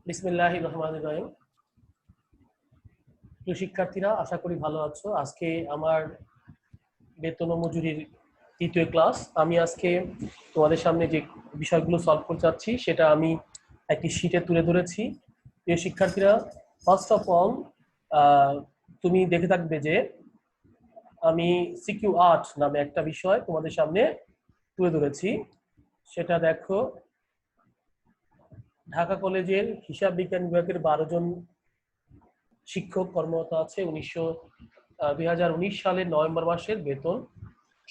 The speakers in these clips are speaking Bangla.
বিসমিল্লাহির রহমানির রহিম। প্রিয় শিক্ষার্থীরা, আশা করি ভালো আছো। আজকে আমার বেতন ও মজুরির তৃতীয় ক্লাস। আমি আজকে তোমাদের সামনে যে বিষয়গুলো সলভ করতে চাচ্ছি সেটা আমি একটি শীটে তুলে ধরেছি। প্রিয় শিক্ষার্থীরা, ফার্স্ট অফ অল তুমি দেখে থাকবে যে আমি সিকিউ আর্ট নামে একটা বিষয় তোমাদের সামনে তুলে ধরেছি। সেটা দেখো, ঢাকা কলেজের হিসাব বিজ্ঞান বিভাগের 12 জন শিক্ষক কর্মরত আছে। 2019 সালের নভেম্বর মাসের বেতন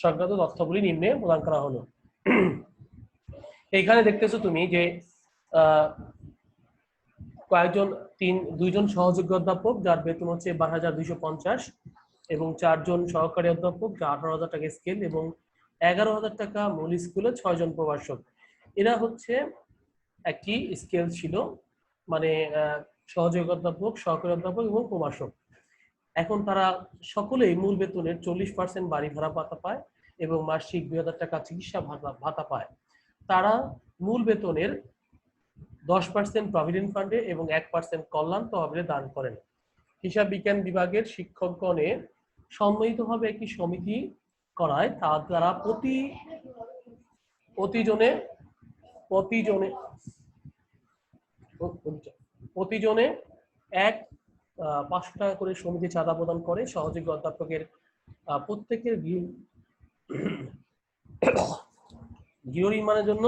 সংক্রান্ত তথ্যগুলি নিম্নে প্রদান করা হলো। এইখানে দেখতেছো তুমি যে দুইজন সহযোগী অধ্যাপক যার বেতন হচ্ছে 12,250 এবং 4 জন সহকারী অধ্যাপক যা 18,000 টাকা স্কেল এবং 11,000 টাকা মূল স্কুলে 6 জন প্রভাষক। এরা হচ্ছে একটি স্কেল ছিল, মানে সহযোগী অধ্যাপক, সহকারী অধ্যাপক এবং প্রভাষক। এখন তারা সকলেই মূল বেতনের 40% বাড়ি ভাড়া ভাতা পায় এবং মাসিক 2,000 টাকা চিকিৎসা ভাতা পায়। তারা মূল বেতনের 10% প্রভিডেন্ট ফান্ডে এবং 1% কল্যাণ তহবিলে দান করেন। হিসাব বিজ্ঞান বিভাগের শিক্ষকগণের সম্মিলিতভাবে একটি সমিতি করায় তার দ্বারা প্রতিজনে 500 টাকা করে সমিতি চাঁদা প্রদান করে। সহযোগী অধ্যাপকের প্রত্যেকের গৃহ নির্মাণের জন্য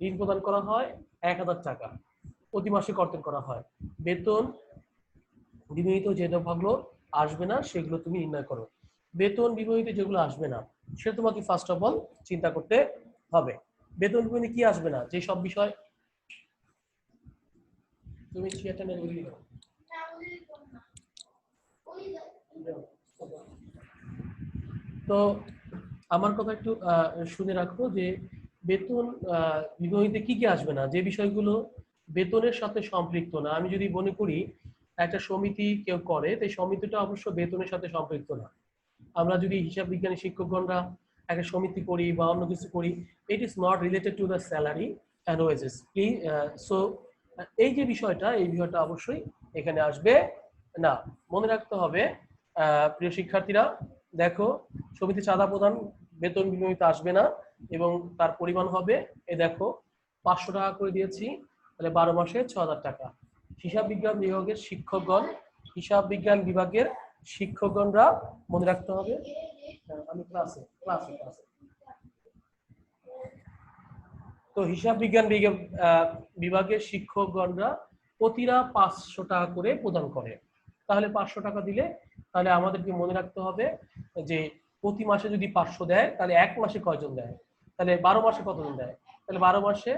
ঋণ প্রদান করা হয় 1,000 টাকা প্রতি মাসে কর্তন করা হয়। বেতন বিবাহিত যে দ্রব্যগুলো আসবে না সেগুলো তুমি নির্ণয় করো। বেতন বিবাহিত যেগুলো আসবে না সেটা তোমাকে ফার্স্ট অফ অল চিন্তা করতে হবে। বেতন বিবাহিত কি আসবে না, যে সব বিষয় তুমি তো আমার কথা একটু শুনে রাখো যে বেতন বিবাহিতে কি কি আসবে না, যে বিষয়গুলো বেতনের সাথে সম্পৃক্ত না। আমি যদি মনে করি একটা সমিতি কেউ করে, তাই সমিতিটা অবশ্য বেতনের সাথে সম্পৃক্ত না। আমরা যদি হিসাব বিজ্ঞানী শিক্ষকগণরা একটা সমিতি করি বা অন্য কিছু করি, it is not related to the salary and wages. So এই যে বিষয়টা, এই বিষয়টা অবশ্যই এখানে আসবে না, মনে রাখতে হবে। প্রিয় শিক্ষার্থীরা, দেখো, সমিতি চাঁদা প্রদান বেতন বিনিময়তে আসবে না এবং তার পরিমাণ হবে, এ দেখো 500 টাকা করে দিয়েছি, তাহলে 12 মাসে 6,000 টাকা। হিসাব বিজ্ঞান বিভাগের শিক্ষকগণরা মনে রাখতে হবে। আমি ক্লাসে তো হিসাব বিজ্ঞান বিভাগের শিক্ষকগণরা প্রতিটা 500 টাকা করে প্রদান করে। তাহলে 500 টাকা দিলে তাহলে আমাদেরকে মনে রাখতে হবে যে প্রতি মাসে যদি 500 দেয় তাহলে এক মাসে কয়জন দেয়, তাহলে 12 মাসে কতজন দেয়, তাহলে 12 মাসে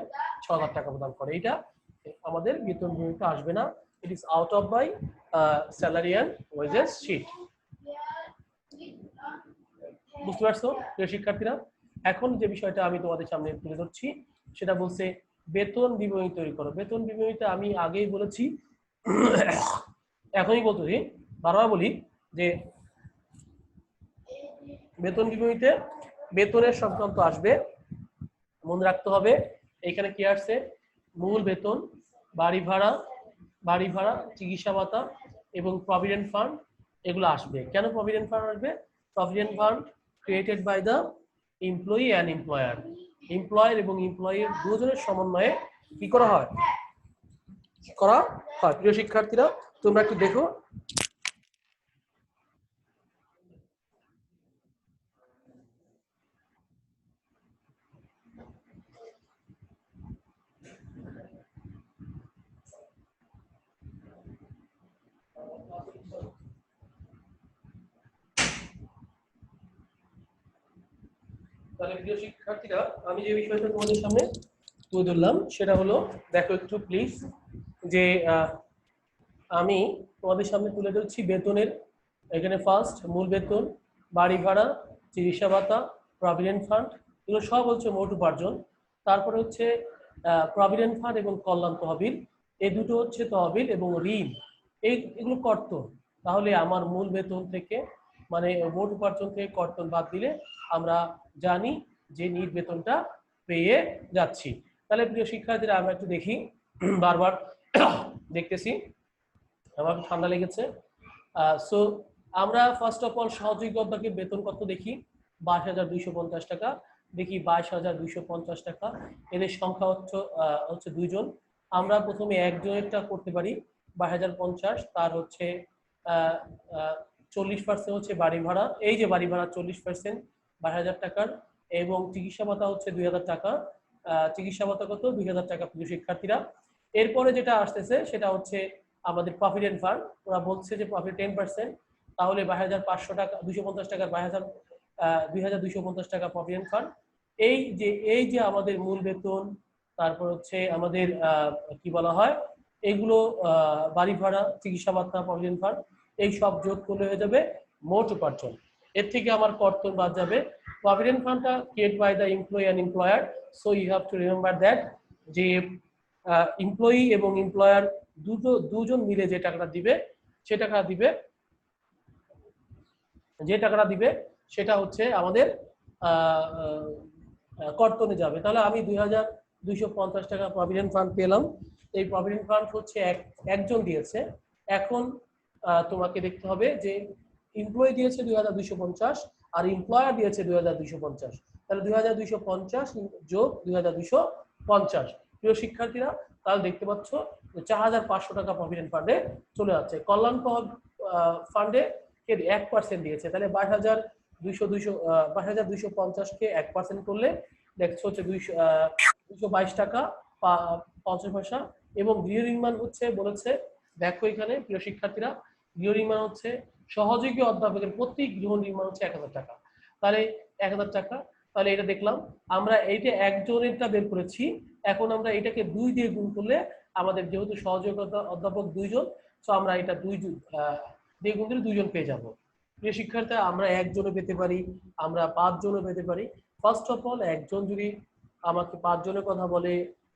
6,000 টাকা প্রদান করে। এটা আমাদের বেতন বিভাগে আসবে না। It is out of by salary and wages sheet. বুঝতে পারছো প্রিয় শিক্ষার্থীরা? এখন যে বিষয়টা আমি তোমাদের সামনে তুলে ধরছি সেটা বলছে বেতন বিবরণী তৈরি করো। বেতন বিবরণীতে আমি আগেই বলেছি, এখনই বলতেছি, বারবার বলি যে বেতন বিবরণীতে বেতনের সংক্রান্ত আসবে। মনে রাখতে হবে এখানে কি আসছে, মূল বেতন, বাড়ি ভাড়া, চিকিৎসা ভাতা এবং প্রভিডেন্ট ফান্ড, এগুলো আসবে। কেন প্রভিডেন্ট ফান্ড আসবে? Provident fund created by the employee and employer. Employer এবং এমপ্লয়ির দুজনের সমন্বয়ে কি করা হয়? প্রিয় শিক্ষার্থীরা, তোমরা একটু দেখো, তাহলে প্রিয় শিক্ষার্থীরা, আমি যে বিষয়টা তোমাদের সামনে তুলে ধরলাম সেটা হলো, দেখো একটু প্লিজ, যে আমি তোমাদের সামনে তুলে ধরছি বেতনের। এখানে ফার্স্ট মূল বেতন, বাড়ি ভাড়া, চিকিৎসা ভাতা, প্রভিডেন্ট ফান্ড, এগুলো সব হচ্ছে মোট উপার্জন। তারপরে হচ্ছে প্রভিডেন্ট ফান্ড এবং কল্যাণ তহবিল, এই দুটো হচ্ছে তহবিল এবং ঋণ, এগুলো কর্তন। তাহলে আমার মূল বেতন থেকে, মানে মোট উপার্জন থেকে কর্তন বাদ দিলে আমরা জানি যে নিট বেতনটা পেয়ে যাচ্ছি। তাহলে প্রিয় শিক্ষার্থীরা আমরা একটু দেখি, বারবার দেখতেছি, আমার ঠান্ডা লেগেছে। সো আমরা ফার্স্ট অফ অল সহযোগী অধ্যাপকের বেতন কত দেখি, 22,250 টাকা। দেখি 22,250 টাকা, এদের সংখ্যা হচ্ছে 2 জন। আমরা প্রথমে একজনেরটা করতে পারি 22,050, তার হচ্ছে 40% হচ্ছে বাড়ি ভাড়া, এই যে বাড়ি ভাড়া 40% 22,000 টাকার, এবং চিকিৎসা ভাতা হচ্ছে 2,000 টাকা। চিকিৎসা ভাতা কত, 2,000 টাকা প্রিয় শিক্ষার্থীরা। এরপরে যেটা আসতেছে সেটা হচ্ছে আমাদের প্রভিডেন্ট ফান্ড, ওরা বলছে যে প্রফিট 10%, তাহলে 22,500 টাকা, 250 টাকার 2,250 টাকা প্রভিডেন্ট ফান্ড। এই যে আমাদের মূল বেতন, তারপর হচ্ছে আমাদের কি বলা হয়, এইগুলো বাড়ি ভাড়া, চিকিৎসা ভাতা, প্রভিডেন্ট ফান্ড, এই সব যোগ করলে হয়ে যাবে মোট উপার্জন। এর থেকে আমার কর্তন বাদ যাবে। প্রভিডেন্ট ফান্ডটা create by the employee and employer, so you have to remember that যে এমপ্লয়ি এবং এমপ্লয়ার দুজন মিলে যে টাকাটা দিবে, সে টাকা দিবে, যে টাকাটা দিবে সেটা হচ্ছে আমাদের কর্তনে যাবে। তাহলে আমি 2,250 টাকা প্রভিডেন্ট ফান্ড পেলাম। এই প্রভিডেন্ট ফান্ড হচ্ছে একজন দিয়েছে। এখন তোমাকে দেখতে হবে যে এমপ্লয়ি দিয়েছে 2,250 আর এমপ্লয়ার দিয়েছে 2,250, তাহলে 2,250 যোগ 2,250। প্রিয় শিক্ষার্থীরা, তাহলে দেখতে পাচ্ছ 4,500 টাকা প্রভিডেন্ট ফান্ডে চলে যাচ্ছে। কল্যাণ ফান্ডে 1% দিয়েছে, তাহলে 22,250 কে 1% করলে দেখছো হচ্ছে 222 টাকা 50 পয়সা। এবং গৃহ নির্মাণ হচ্ছে বলেছে, দেখো এখানে প্রিয় শিক্ষার্থীরা, গৃহ নির্মাণ হচ্ছে সহযোগী অধ্যাপকের প্রতি গৃহ নির্মাণ হচ্ছে 1,000 টাকা, তাহলে 1,000 টাকা। তাহলে এটা দেখলাম আমরা, এইটা একজনেরটা বের করেছি। এখন আমরা এটাকে 2 দিয়ে গুণ করলে আমাদের যেহেতু সহযোগী অধ্যাপক 2 জন, তো আমরা এটা 2 দিয়ে গুণ করে 2 জন পেয়ে যাবো। প্রিয় শিক্ষার্থী, আমরা একজনও পেতে পারি, আমরা 5 জনও পেতে পারি। ফার্স্ট অফ অল একজন যদি আমাকে 5 জনের কথা বলে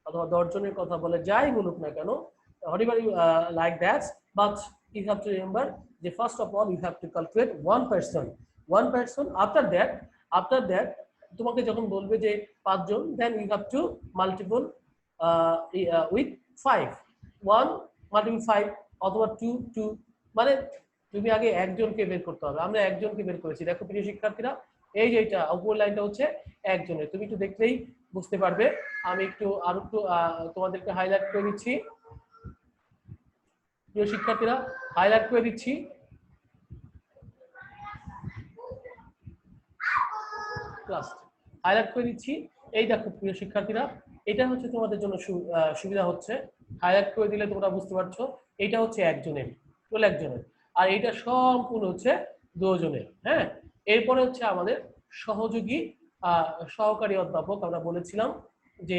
অথবা 10 জনের কথা বলে, যাই বলুক না কেন, whatever you like that, but you have to remember যে first of all you have to calculate one person. After that তোমাকে যখন বলবে যে 5 জন, then you have to multiple with 5, 1 multiple 5 অথবা 2 মানে তুমি আগে একজনকে বের করতে হবে। আমরা একজনকে বের করেছি। দেখো প্রিয় শিক্ষার্থীরা, এই যে এটা উপর লাইনটা হচ্ছে একজনের, তুমি একটু দেখলেই বুঝতে পারবে। আমি একটু আরো একটু তোমাদেরকে হাইলাইট করে দিচ্ছি। প্রিয় শিক্ষার্থীরা, হাইলাইট করে দিচ্ছি। এই দেখো প্রিয় শিক্ষার্থীরা, এটা হচ্ছে তোমাদের জন্য সুবিধা হচ্ছে, হাইলাইট করে দিলে তোমরা বুঝতে পারছো। এটা হচ্ছে একজনের, আর এটা সম্পূর্ণ হচ্ছে 2 জনের। হ্যাঁ, এরপরে হচ্ছে আমাদের সহযোগী সহকারী অধ্যাপক। আমরা বলেছিলাম যে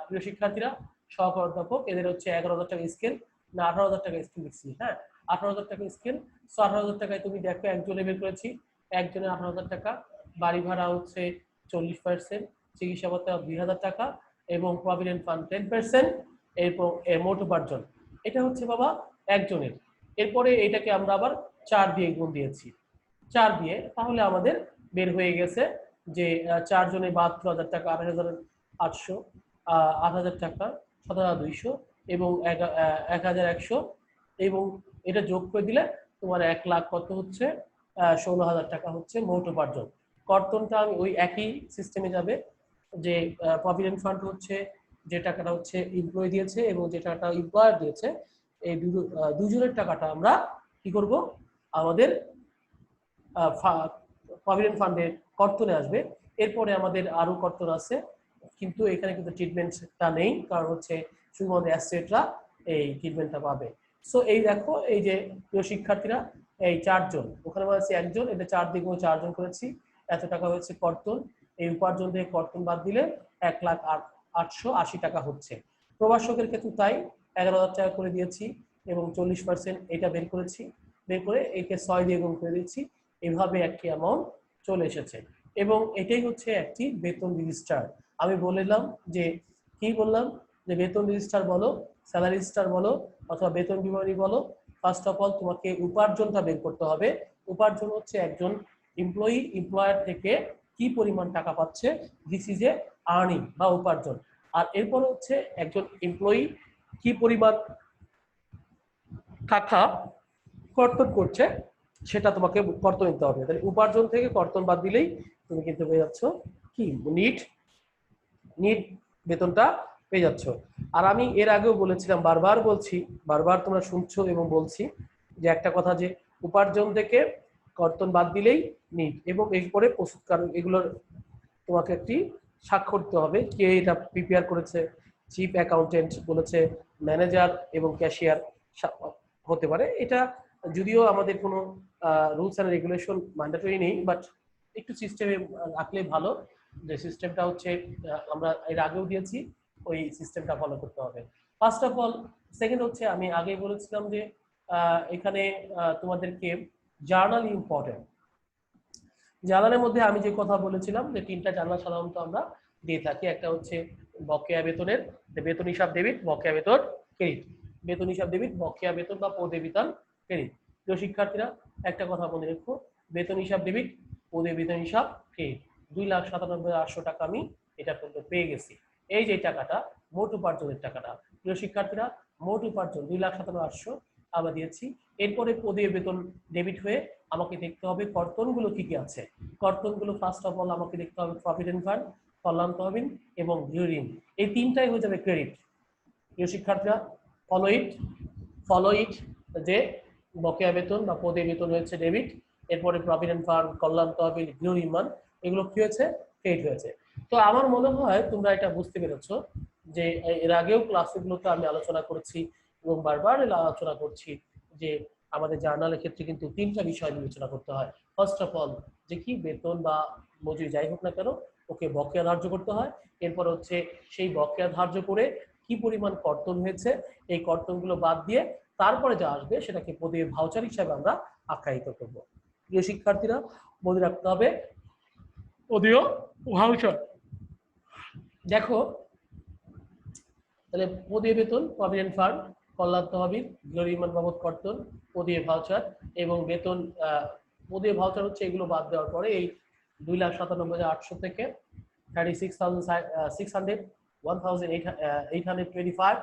প্রিয় শিক্ষার্থীরা, সহকারী অধ্যাপক এদের হচ্ছে 11,000 টাকা স্কেল না 18,000 টাকা স্কেল লিখছি। হ্যাঁ, 18,000 টাকা স্কেল। 18,000 টাকায় তুমি দেখো একজনে বের করেছি, একজনের 18,000 টাকা, বাড়ি ভাড়া হচ্ছে 40%, চিকিৎসা ভাতা 2,000 টাকা এবং প্রভিডেন্ট ফান্ড 10%, এরপর মোট উপার্জন। এটা হচ্ছে বাবা একজনের। এরপরে এটাকে আমরা আবার 4 দিয়ে গুণ দিয়েছি, 4 দিয়ে, তাহলে আমাদের বের হয়ে গেছে যে 4 জনে 72,000 টাকা, 8,800, 8,000 টাকা, 7,200 এবং 1,100, এবং এটা যোগ করে দিলে তোমার 1 লাখ কত হচ্ছে, 16,000 টাকা হচ্ছে মোট উপার্জন। কর্তনটা আমি ওই একই সিস্টেমে যাবে, যে প্রভিডেন্ট ফান্ড হচ্ছে যে টাকাটা হচ্ছে এমপ্লয়ি দিয়েছে এবং যে টাকাটা এমপ্লয়ার দিয়েছে, এই দুজনের টাকাটা আমরা কি করব, আমাদের প্রভিডেন্ট ফান্ডের কর্তনে আসবে। এরপরে আমাদের আরো কর্তন আছে, কিন্তু এখানে কিন্তু ট্রিটমেন্টটা নেই, কারণ হচ্ছে শুধুমাত্র অ্যাসেটরা এই ট্রিটমেন্টটা পাবে। সো এই দেখো, এই যে প্রিয় শিক্ষার্থীরা, এই 4 জন, ওখানে বলেছি একজন, এটা 4 দিয়ে 4 জন করেছি, এত টাকা হচ্ছে কর্তন। এই উপার্জন থেকে কর্তন বাদ দিলে 1,08,80 টাকা হচ্ছে। প্রবাসকের ক্ষেত্রে তাই 11,000 টাকা করে দিয়েছি এবং 40% এটা বের করেছি, বের করে একে 6 দিয়ে গুণ করে দিচ্ছি। এভাবে একটি অ্যামাউন্ট চলে এসেছে এবং এটাই হচ্ছে একটি বেতন রেজিস্টার। আমি বললাম যে কি বললাম, যে বেতন রেজিস্টার বলো, স্যালারি রেজিস্টার বলো অথবা বেতন বিবরণী বলো, ফার্স্ট অফ অল তোমাকে উপার্জনটা বের করতে হবে। উপার্জন হচ্ছে একজন এমপ্লয়ি এমপ্লয়ার থেকে কি পরিমাণ টাকা পাচ্ছে, দিস ইজ এ আর্নিং বা উপার্জন। আর এরপর হচ্ছে একজন এমপ্লয়ি কি পরিমাণ টাকা কর্তন করছে সেটা তোমাকে কর্তন নিতে হবে। তাহলে উপার্জন থেকে কর্তন বাদ দিলেই তুমি কিন্তু পেয়ে যাচ্ছ কি নিট নিট বেতনটা পেয়ে যাচ্ছ। আর আমি এর আগেও বলেছিলাম, বারবার বলছি, বারবার তোমরা শুনছো এবং বলছি যে একটা কথা, যে উপার্জন থেকে কর্তন বাদ দিলেই নিট, এবং এরপরে প্রস্তুতকারক, এগুলোর তোমাকে একটি স্বাক্ষর দিতে হবে। কে এটা প্রিপেয়ার করেছে, চিফ অ্যাকাউন্টেন্ট বলেছে, ম্যানেজার এবং ক্যাশিয়ার হতে পারে। এটা যদিও আমাদের কোনো রুলস অ্যান্ড রেগুলেশন ম্যান্ডেটরি নেই, বাট একটু সিস্টেমে রাখলে ভালো। যে সিস্টেমটা হচ্ছে আমরা এর আগেও দিয়েছি, ওই সিস্টেমটা ফলো করতে হবে ফার্স্ট অফ অল। সেকেন্ড হচ্ছে আমি আগে বলেছিলাম যে এখানে তোমাদেরকে জার্নাল ইম্পর্টেন্ট। জার্নালের মধ্যে আমি যে কথা বলেছিলাম যে তিনটা জার্নাল সাধারণত আমরা দিয়ে থাকি। একটা হচ্ছে বকেয়া বেতনের বেতন হিসাব ডেবিট, বকেয়া বেতন ক্রেডিট, বেতন হিসাব ডেবিট, বকেয়া বেতন বা পদে বেতন ক্রেডিট। প্রিয় শিক্ষার্থীরা একটা কথা মনে রেখো, বেতন হিসাব ডেবিট, পদে বেতন হিসাব ক্রেডিট, 2,97,800 টাকা আমি এটা পর্যন্ত পেয়ে গেছি। এই যে টাকাটা মোট উপার্জনের টাকাটা, প্রিয় শিক্ষার্থীরা, মোট উপার্জন 2,97,800 আমরা দিয়েছি। এরপরে পদে বেতন ডেবিট হয়ে আমাকে দেখতে হবে কর্তনগুলো কি কি আছে। কর্তনগুলো ফার্স্ট অফ অল আমাকে দেখতে হবে প্রভিডেন্ট ফান্ড, কল্যাণ তহবিল এবং গৃহ ঋণ, এই তিনটাই হয়ে যাবে ক্রেডিট। প্রিয় শিক্ষার্থীরা, ফলো ইট যে বকেয়া বেতন বা পদে বেতন হয়েছে ডেবিট, এরপরে প্রভিডেন্ট ফান্ড, কল্যাণ তহবিল, গৃহ ঋণ, এগুলো কি হয়েছে, ক্রেডিট হয়েছে। তো আমার মনে হয় তোমরা এটা বুঝতে পেরেছো যে এর আগেও ক্লাসগুলোতে আমি আলোচনা করেছি এবং বারবার আলোচনা করছি যে আমাদের জার্নালের ক্ষেত্রে কিন্তু তিনটা বিষয় বিবেচনা করতে হয়। ফার্স্ট অফ অল যে কি বেতন বা মজুরি যাই হোক না কেন, ওকে বকেয়া ধার্য করতে হয়। এরপর হচ্ছে সেই বকেয়া ধার্য করে কি পরিমাণ কর্তন হয়েছে, এই কর্তনগুলো বাদ দিয়ে তারপরে যা আসবে সেটাকে পদে ভাউচার হিসাবে আমরা আখ্যায়িত করব। প্রিয় শিক্ষার্থীরা, মনে রাখতে হবে পদীয় ভাউচার। দেখো তাহলে পদীয় বেতন, প্রভিডেন্ট ফান্ড, কল্যাণ তহবিল, গৃহ ঋণ বাবদ কর্তন, পদীয় ভাউচার এবং বেতন। পদীয় ভাউচার হচ্ছে এগুলো বাদ দেওয়ার পরে এই 2,97,800 থেকে 36,600, 1,825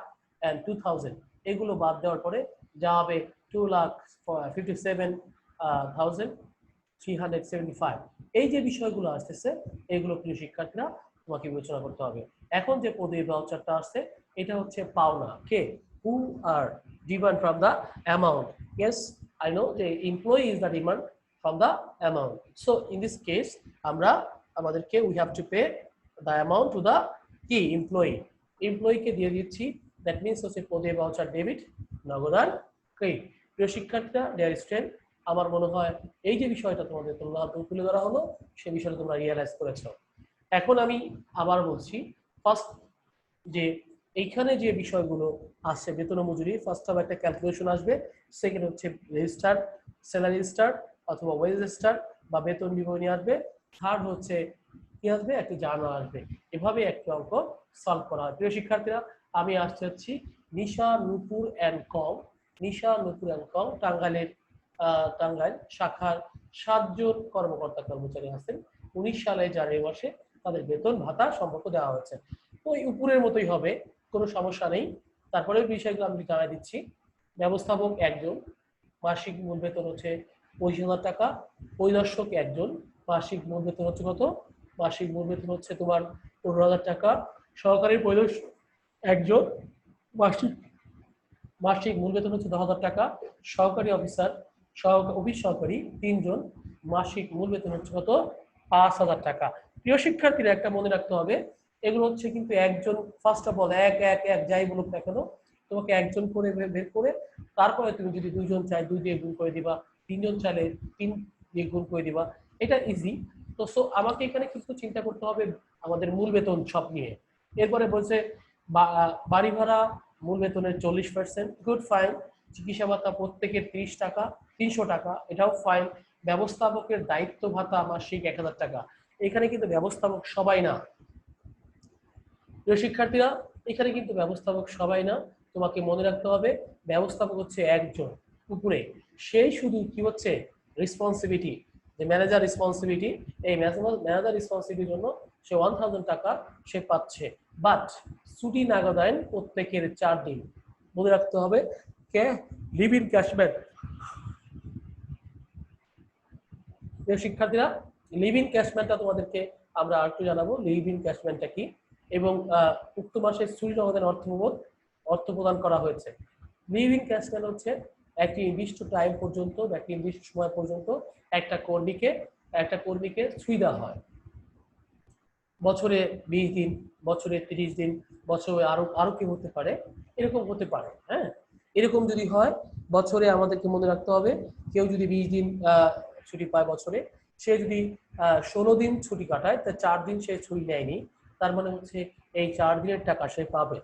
and 2,000 এগুলো বাদ দেওয়ার পরে যা হবে 2,57,375। এই যে বিষয়গুলো আসতেছে এগুলো প্রিয় শিক্ষার্থীরা তোমাকে বিবেচনা করতে হবে। এখন যে পদীয় ভাউচারটা আসছে এটা হচ্ছে পাওনা, কে, who are given from the amount. Yes, I know the employee is the demand from the amount. So in this case আমরা আমাদেরকে we have to pay the amount to the কি employee কে দিয়ে দিচ্ছি। দ্যাট মিনস হচ্ছে পদীয় ভাউচার ডেবিট, নগদান ক্রেডিট। প্রিয় শিক্ষার্থীরা, ডিয়ার স্টুডেন্ট, আমার মনে হয় এই যে বিষয়টা তোমাদের তুলে ধরা হলো সে বিষয়টা তোমরা রিয়েলাইজ করেছো। এখন আমি আবার বলছি, ফার্স্ট যে এইখানে যে বিষয়গুলো আসছে বেতন ও মজুরি, ফার্স্ট হবে একটা ক্যালকুলেশন আসবে, সেকেন্ড হচ্ছে রেজিস্টার স্যালারি রেজিস্টার অথবা ওয়েজ রেজিস্টার বা বেতন বিবরণী আসবে, থার্ড হচ্ছে কি আসবে, একটা জার্নাল আসবে। এভাবে একটি অঙ্ক সলভ করা হয়। প্রিয় শিক্ষার্থীরা, আমি আসতে হচ্ছি নিশা নূপুর and com, Nisha Nupur and কম টাঙ্গাইলের টাঙ্গাইল শাখার 7 জন কর্মকর্তা কর্মচারী আছেন। 19 সালে জানুয়ারি মাসে তাদের বেতন ভাতা সম্পর্ক দেওয়া হয়েছে। ওই উপরের মতোই হবে, কোনো সমস্যা নেই। তারপরে বিষয়গুলো আমি জানাই দিচ্ছি। ব্যবস্থাপক একজন, মাসিক মূল বেতন হচ্ছে 25,000 টাকা। পরিদর্শক একজন, মাসিক মূল বেতন হচ্ছে কত, মাসিক মূল বেতন হচ্ছে তোমার 15,000 টাকা। সহকারী পরিদর্শক একজন, মাসিক মাসিক মূল বেতন হচ্ছে 10,000 টাকা। সহকারী অফিসার অফিস সহকারী 3 জন, মাসিক মূল বেতন হচ্ছে কত, 5,000 টাকা। প্রিয় শিক্ষার্থীরা, একটা মনে রাখতে হবে এগুলো হচ্ছে কিন্তু একজন, ফার্স্ট অফ অল এক এক এক যাই বলুক না কেন তোমাকে একজন করে বের করে তারপরে তুমি যদি 2 জন চাই 2 দিয়ে গুণ করে দিবা, 3 জন চাইলে 3 দিয়ে গুণ করে দিবা, এটা ইজি। তো সো আমাকে এখানে কিন্তু চিন্তা করতে হবে আমাদের মূল বেতন সব নিয়ে। এরপরে বলছে বাড়ি ভাড়া মূল বেতনের 40%, গুড ফাইন। চিকিৎসা ভাতা প্রত্যেকের 30 টাকা, 300 টাকা, এটাও ফাইন। ব্যবস্থাপকের দায়িত্ব ভাতা মাসিক 1,000 টাকা। এখানে কিন্তু ব্যবস্থাপক সবাই না প্রিয় শিক্ষার্থীরা, এখানে কিন্তু ব্যবস্থাপক সবাই না। তোমাকে মনে রাখতে হবে ব্যবস্থাপক হচ্ছে একজন উপরে, সেই শুধু কি হচ্ছে রেসপন্সিবিলিটি, যে ম্যানেজার রেসপন্সিবিলিটি, এই ম্যানেজার রেসপন্সিবিলিটির জন্য সে 1000 টাকা সে পাচ্ছে। বাট ছুটি নগদায়ন প্রত্যেকের 4 দিন। মনে রাখতে হবে কে লিভ ইন ক্যাশব্যাক। শিক্ষার্থীরা লিভ ইন ক্যাশব্যাকটা তোমাদেরকে আমরা আরেকটু জানাবো লিভ ইন ক্যাশব্যাকটা কি, এবং উক্ত মাসে ছুটি নগদায়ন অর্থ প্রদান করা হয়েছে। লিভ ইন ক্যাশব্যাক হচ্ছে একটি নির্দিষ্ট টাইম পর্যন্ত বা একটি নির্দিষ্ট সময় পর্যন্ত একটা কর্মীকে ছুটি দেওয়া হয়। বছরে 20 দিন, বছরে 30 দিন, বছরে আরো কি হতে পারে, এরকম হতে পারে। হ্যাঁ, এরকম যদি হয় বছরে আমাদেরকে মনে রাখতে হবে কেউ যদি 20 দিন ছুটি পায় বছরে, সে যদি 16 দিন ছুটি কাটায় তা 4 দিন সে ছুটি নেয়নি, তার মানে হচ্ছে এই 4 দিনের টাকা সে পাবে।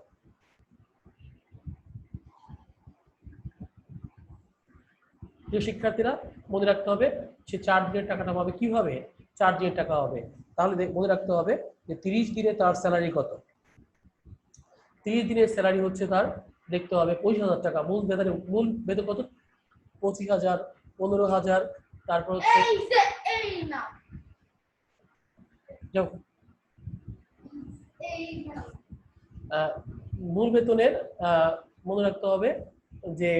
যে শিক্ষার্থীরা মনে রাখতে হবে সে 4 দিনের টাকাটা পাবে কিভাবে, 4 দিনের টাকা হবে, তাহলে মনে রাখতে হবে যে 30 দিনে তার স্যালারি কত। 30 দিনের স্যালারি হচ্ছে তার দেখতে হবে 25,000 টাকা। মূল বেতন কত, 25,000, 15,000, তারপর হচ্ছে মূল বেতনের মনে রাখতে হবে যে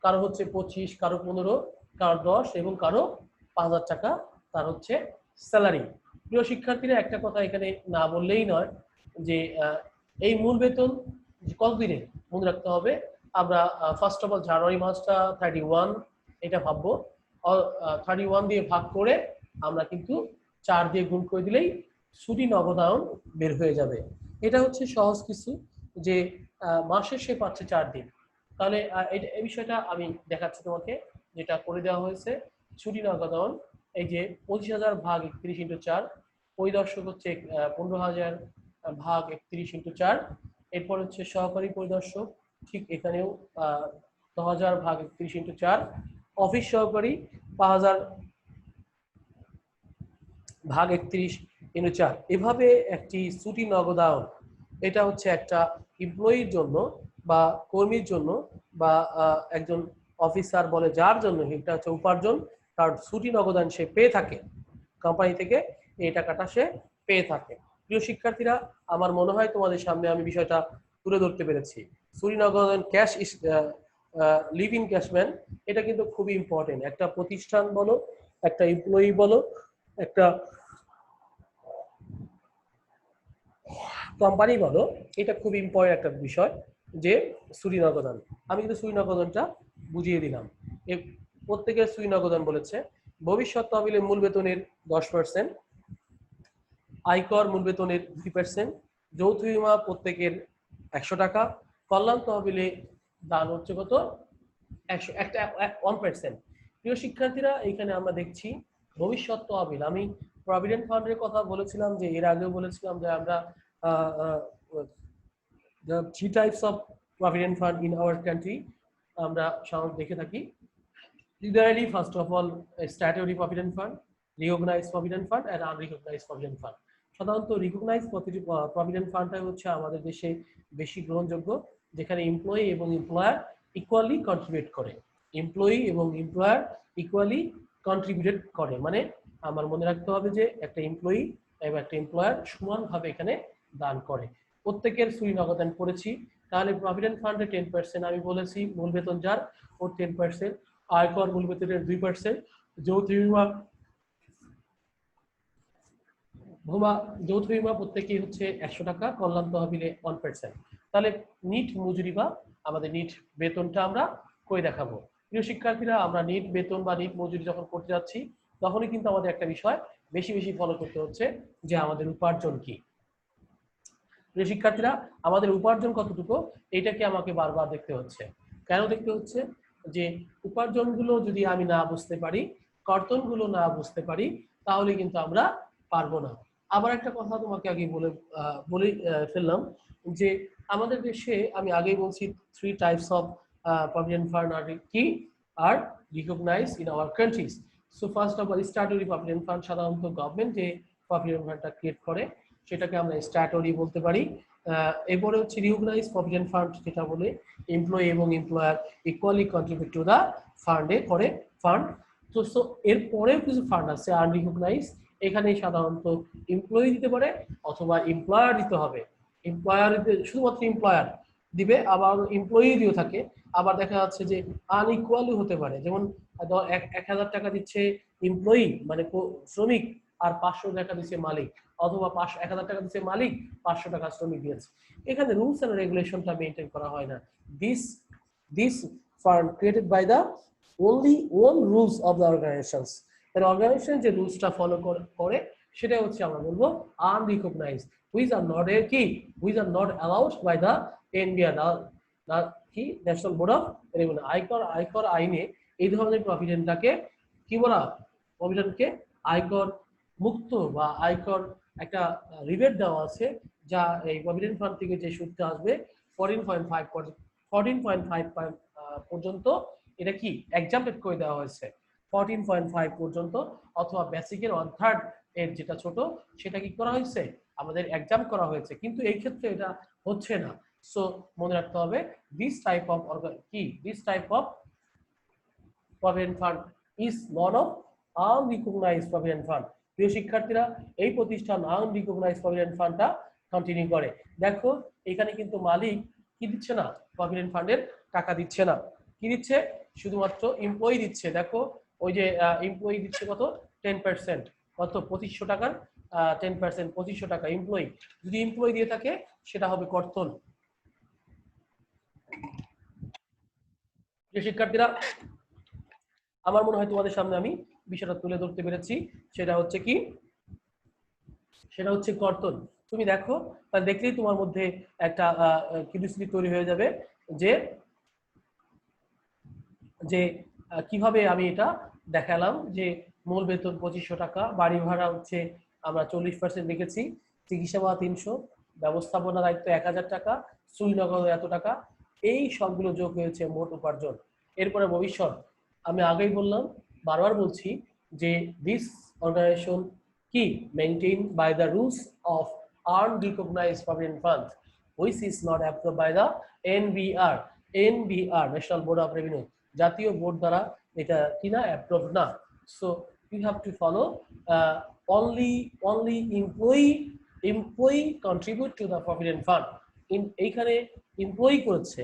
কারো হচ্ছে 25, কারো 15, কারো 10 এবং কারো 5,000 টাকা তার হচ্ছে স্যালারি। প্রিয় শিক্ষার্থীরা একটা কথা এখানে না বললেই নয় যে এই মূল বেতন কত দিনে মনে রাখতে হবে। আমরা ফার্স্ট অফ অল জানুয়ারি মাসটা 31 এটা ভাববো, 31 দিয়ে ভাগ করে আমরা কিন্তু 4 দিয়ে গুণ করে দিলেই ছুটি নগদায়ন বের হয়ে যাবে। এটা হচ্ছে সহজ কিছু যে মাসে সে পাচ্ছে 4 দিন। তাহলে এই বিষয়টা আমি দেখাচ্ছি তোমাকে, যেটা করে দেওয়া হয়েছে। ছুটি নগদায়ন এই যে 25,000 ভাগ 31 ইন্টু 4, পরিদর্শক হচ্ছে 15,000 ভাগ 31 ইন্টু 4, এরপর হচ্ছে সহকারী পরিদর্শক, ঠিক এখানেও 10,000 ভাগ 31 ইন্টু 4, অফিস সহকারী 5,000 ভাগ 31 ইন্টু 4। এভাবে একটি ছুটি নগদায়ন এটা হচ্ছে একটা এমপ্লয়ির জন্য বা কর্মীর জন্য বা একজন অফিসার বলে যার জন্য এটা হচ্ছে উপার্জন, তার ছুটি নগদায়ন সে পেয়ে থাকে কোম্পানি থেকে, এই টাকাটা সে পেয়ে থাকে। প্রিয় শিক্ষার্থীরা, আমার মনে হয় তোমাদের সামনে আমি বিষয়টা তুলে ধরতে পেরেছি। ছুটি নগদায়ন ক্যাশ লিভ ইন ক্যাশম্যান এটা কিন্তু খুবই ইম্পর্টেন্ট। একটা প্রতিষ্ঠান বলো, একটা এমপ্লয়ি বলো, একটা কোম্পানি বলো, এটা খুব ইম্পর্টেন্ট একটা বিষয় যে ছুটি নগদান। আমি কিন্তু ছুটি নগদানটা বুঝিয়ে দিলাম। প্রত্যেকের ছুটি নগদান বলেছে ভবিষ্যৎ তহবিলে মূল বেতনের 10%, আয়কর মূল বেতনের 2%, যৌথ বীমা প্রত্যেকের 100 টাকা, কল্যাণ তহবিলে দান হচ্ছে কত 1%। প্রিয় শিক্ষার্থীরা, এখানে আমরা দেখছি ভবিষ্যৎ তহবিল। আমি প্রভিডেন্ট ফান্ডের কথা বলেছিলাম যে এর আগেও বলেছিলাম যে আমরা the 3 types of provident fund in our country আমরা সাধারণত দেখে থাকি। Generally, first of all, a statutory provident fund, recognized provident fund and unrecognized provident fund. সাধারণত recognized provident ফান্ডটা হচ্ছে আমাদের দেশে বেশি গ্রহণযোগ্য, যেখানে এমপ্লয়ি এবং এমপ্লয়ার ইকুয়ালি কন্ট্রিবিউট করে। এমপ্লয়ি এবং এমপ্লয়ার ইকুয়ালি কন্ট্রিবিউট করে, মানে আমার মনে রাখতে হবে যে একটা এমপ্লয়ি এবং একটা এমপ্লয়ার সমানভাবে এখানে দান করে। প্রত্যেকের ছুটি নগদান করেছি। তাহলে প্রভিডেন্ট ফান্ডে 10% আমি বলেছি, মূল বেতন যার ওর 10%, আয়কর মূল বেতনের 2%, যৌথ বীমা প্রত্যেকেই হচ্ছে 100 টাকা, কল্যাণ তহবিলে 1%। তাহলে নিট মজুরি বা আমাদের নিট বেতনটা আমরা করে দেখাবো। প্রিয় শিক্ষার্থীরা, আমরা নিট বেতন বা নিট মজুরি যখন করতে যাচ্ছি তখনই কিন্তু আমাদের একটা বিষয় বেশি বেশি ফলো করতে হচ্ছে যে আমাদের উপার্জন কি। প্রিয় শিক্ষার্থীরা, আমাদের উপার্জন কতটুকু এটাকে আমাকে বারবার দেখতে হচ্ছে। কেন দেখতে হচ্ছে? যে উপার্জনগুলো যদি আমি না বুঝতে পারি, কর্তনগুলো না বুঝতে পারি, তাহলে কিন্তু আমরা পারবো না। আবার একটা কথা তোমাকে আগে বলে ফেললাম যে আমাদের দেশে আমি আগেই বলছি 3 types of provident fund are কি আর recognized in our countries. So first of all, statutory provident fund সাধারণত গভর্নমেন্ট যে provident fund টা ক্রিয়েট করে সেটাকে আমরা স্ট্যাটুটরি বলতে পারি। এরপরে হচ্ছে রিকগনাইজড প্রভিডেন্ট ফান্ড, যেটা বলে এমপ্লয়ি এবং employer equally contribute to the ফান্ডে করে ফান্ড। তো সো এরপরেও কিছু ফান্ড আছে আনরিকগনাইজ, এখানে সাধারণত এমপ্লয়ি দিতে পারে অথবা এমপ্লয়ার দিতে হবে। এমপ্লয়ার শুধুমাত্র এমপ্লয়ার দিবে, আবার এমপ্লয়ি দিয়েও থাকে। আবার দেখা যাচ্ছে যে আনইকুয়ালি হতে পারে, যেমন 1,000 টাকা দিচ্ছে এমপ্লয়ি মানে শ্রমিক, আর 500 টাকা দিচ্ছে মালিক, অথবা 1,000 টাকা দিচ্ছে মালিক, 500 টাকা শ্রমিক দিয়েছে। এখানে রুলস এন্ড রেগুলেশনটা মেনটেন করা হয় না। This fund created by the only one rules of the organizations, তার অর্গানাইজেশন যে রুলসটা ফলো করে সেটা হচ্ছে আমরা বলবো unrecognised, which are not a কি which are not allowed by the NBR, কি ন্যাশনাল বোর্ড অফ রেভিনিউ। আয়কর আইনে এই ধরনের প্রভিডেন্টটাকে কি বলা, প্রভিডেন্টকে আয়কর মুক্ত বা আয়কর একটা রিবেট দেওয়া আছে, যা এই প্রভিডেন্ট ফান্ড থেকে যে সুদটা আসবে 14.5 পর্যন্ত এটা কি এক্সাম্পটেড করে দেওয়া হয়েছে 14.5 পর্যন্ত, অথবা বেসিকের 1/3 এর যেটা ছোট সেটা কি করা হয়েছে আমাদের এক্সাম করা হয়েছে, কিন্তু এই ক্ষেত্রে এটা হচ্ছে না। সো মনে রাখতে হবে this type of provident fund is none of unrecognized provident fund. প্রিয় শিক্ষার্থীরা, এই প্রতিষ্ঠান আনরিকগনাইজড প্রভিডেন্ট ফান্ডটা কন্টিনিউ করে। দেখো এখানে কিন্তু মালিক কি দিচ্ছে না, প্রভিডেন্ট ফান্ডের টাকা দিচ্ছে না, কি দিচ্ছে শুধুমাত্র এমপ্লয়ি দিচ্ছে। দেখো ওই যে এমপ্লয়ি দিচ্ছে কত 10%, কত 2500 টাকার 10% 2500 টাকা এমপ্লয়ি, যদি এমপ্লয়ি দিয়ে থাকে সেটা হবে কর্তন। যে শিক্ষার্থীরা, আমার মনে হয় তোমাদের সামনে আমি বিষয়টা তুলে ধরতে পেরেছি, সেটা হচ্ছে কি, সেটা হচ্ছে কর্তন। তুমি দেখো, দেখলেই তোমার মধ্যে একটা কিউরিওসিটি তৈরি হয়ে যাবে যে যে কিভাবে আমি এটা দেখালাম যে মূল বেতন 2500 টাকা, বাড়ি ভাড়া হচ্ছে আমরা 40% রেখেছি, চিকিৎসা ভাড়া 300, ব্যবস্থাপনা দায়িত্ব 1000 টাকা, সুই নগদ এত টাকা, এই সবগুলো যোগ হয়েছে মোট উপার্জন। এরপরে ভবিষ্যৎ, আমি আগেই বললাম, বারবার বলছি যে দিস অর্গানাইজেশন কি maintain by the rules of unrecognized provident fund which is not approved by the NBR, national board of revenue, জাতীয় বোর্ড দ্বারা এটা কিনা অ্যাপ্রুভ না। So you have to follow only employee contribute to the provident fund. এইখানে এমপ্লয়ি করেছে,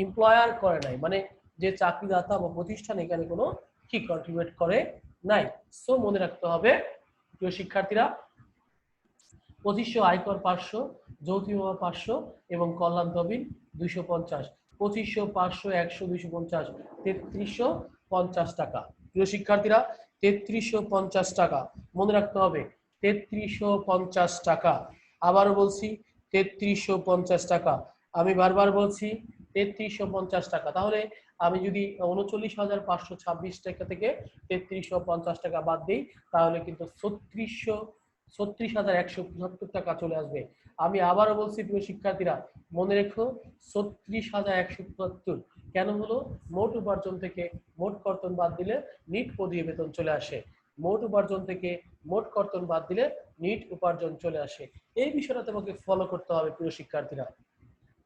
এমপ্লয়ার করে নাই, মানে যে চাকরিদাতা বা প্রতিষ্ঠান এখানে কোনো কি কন্ট্রিবিউট করে নাই। সো মনে রাখতে হবে প্রিয় শিক্ষার্থীরা, 2500 আয়কর 500, যৌথ বিমা 500 এবং কল্যাণ তহবিল 250, 2500 500 100 250 3350 টাকা। প্রিয় শিক্ষার্থীরা, 3350 টাকা মনে রাখতে হবে, 3350 টাকা। আবারও বলছি 3350 টাকা, আমি বারবার বলছি 3350 টাকা। তাহলে আমি যদি 39,526 টাকা থেকে 3350 টাকা বাদ দিই, তাহলে কিন্তু 36,175 টাকা চলে আসবে। আমি আবারও বলছি প্রিয় শিক্ষার্থীরা, মনে রেখো 36,175 কেন হলো, মোট উপার্জন থেকে মোট কর্তন বাদ দিলে নিট পদীয় বেতন চলে আসে, মোট উপার্জন থেকে মোট কর্তন বাদ দিলে নিট উপার্জন চলে আসে। এই বিষয়টা তোমাকে ফলো করতে হবে প্রিয় শিক্ষার্থীরা।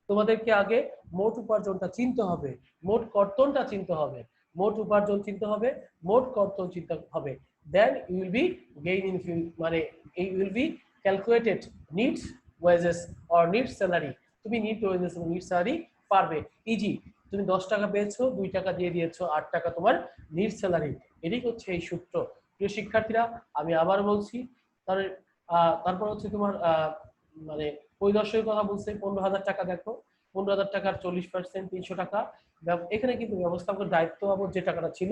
তোমাদেরকে আগে মোট উপার্জনটা চিনতে হবে, মোট কর্তনটা চিনতে হবে, মোট উপার্জন চিনতে হবে, মোট কর্তন চিনতে হবে, then you will be gaining মানে you will be calculated needs wages or needs salary, তুমি নিট ওয়েজেস এবং নিট স্যালারি পারবে ইজি। তুমি 10 টাকা পেয়েছো, 2 টাকা দিয়ে দিয়েছো, 8 টাকা তোমার নিট স্যালারি, এটাই হচ্ছে এই সূত্র। প্রিয় শিক্ষার্থীরা, আমি আবার বলছি, তারপর হচ্ছে তোমার মানে পরিদর্শকের কথা বলছে 15,000 টাকা। দেখো 15,000 টাকার 40% 300 টাকা, এখানে কিন্তু ব্যবস্থাপকের দায়িত্ব বাবদ যে টাকাটা ছিল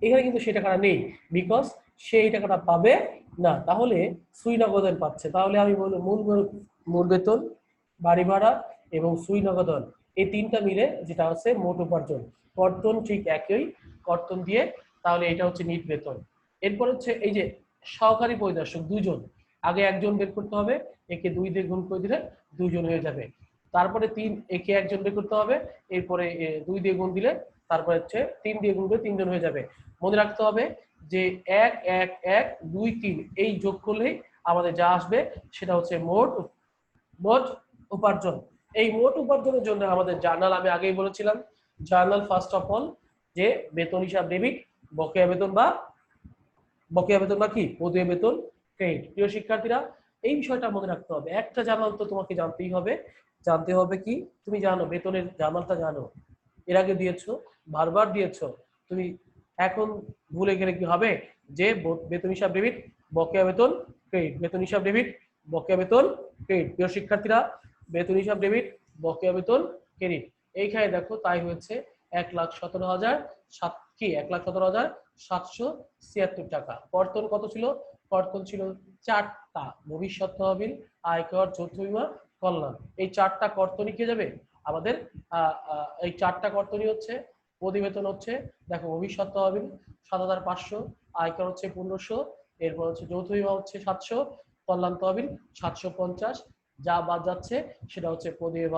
এখানে কিন্তু সেই টাকাটা নেই, বিকজ সে এই টাকাটা পাবে না, তাহলে সুই নগদন পাচ্ছে। তাহলে আমি বলবো মূল বেতন, বাড়ি ভাড়া এবং সুই নগদন এই তিনটা মিলে যেটা হচ্ছে মোট উপার্জন, কর্তন ঠিক একই, কর্তন দিয়ে তাহলে এটা হচ্ছে নিট বেতন। এরপর হচ্ছে এই যে সহকারী পরিদর্শক 2 জন, আগে একজন বের করতে হবে, একে 2 দিয়ে গুণ করে দিলে 2 জন হয়ে যাবে, তারপরে 3 একে একজন বের করতে হবে, এরপরে 2 দিয়ে গুণ দিলে তারপরে হচ্ছে 3 দিয়ে গুণ করে 3 জন হয়ে যাবে। মনে রাখতে হবে যে 1 1 1 2 3 এই যোগ করলেই আমাদের যা আসবে সেটা হচ্ছে মোট উপার্জন। এই মোট উপার্জনের জন্য আমাদের জার্নাল, আমি আগেই বলেছিলাম, জার্নাল ফার্স্ট অফ অল যে বেতন হিসাব ডেবিট, বকেয়া বেতন বা বকেয়া বেতন বা কি পদীয় বেতন ক্রেডিট। প্রিয় শিক্ষার্থীরা, এই বিষয়টা মনে রাখতে হবে। একটা জার্নাল তো তোমাকে জানতেই হবে। জানতে হবে কি, তুমি জানো বেতনের জার্নালটা জানো, এর আগে দিয়েছো, বারবার দিয়েছো, তুমি এখন ভুলে গেলে কি হবে যে বেতন হিসাব ডেবিট, বকেয়া বেতন ক্রেডিট, বেতন হিসাব ডেবিট, বকেয়া বেতন ক্রেডিট। প্রিয় শিক্ষার্থীরা, বেতন হিসাব ডেবিট, বকেয়া বেতন ক্রেডিট, এইখানে দেখো তাই হয়েছে 1,17,776 টাকা। কর্তন কত ছিল? কর্তন ছিল 4টা, ভবিষ্যৎ তহবিল, আয়কর, যৌথ বীমা, কল্যাণ। এই 4টা কর্তনই কে যাবে আমাদের? এই 4টা কর্তনই হচ্ছে প্রতিবেতন হচ্ছে, দেখো ভবিষ্যৎ তহবিল 7,500, আয়কর হচ্ছে 1500, এরপর হচ্ছে যৌথ বীমা হচ্ছে 700, কল্যাণ তহবিল 750, যা বাদ যাচ্ছে সেটা হচ্ছে পদীয়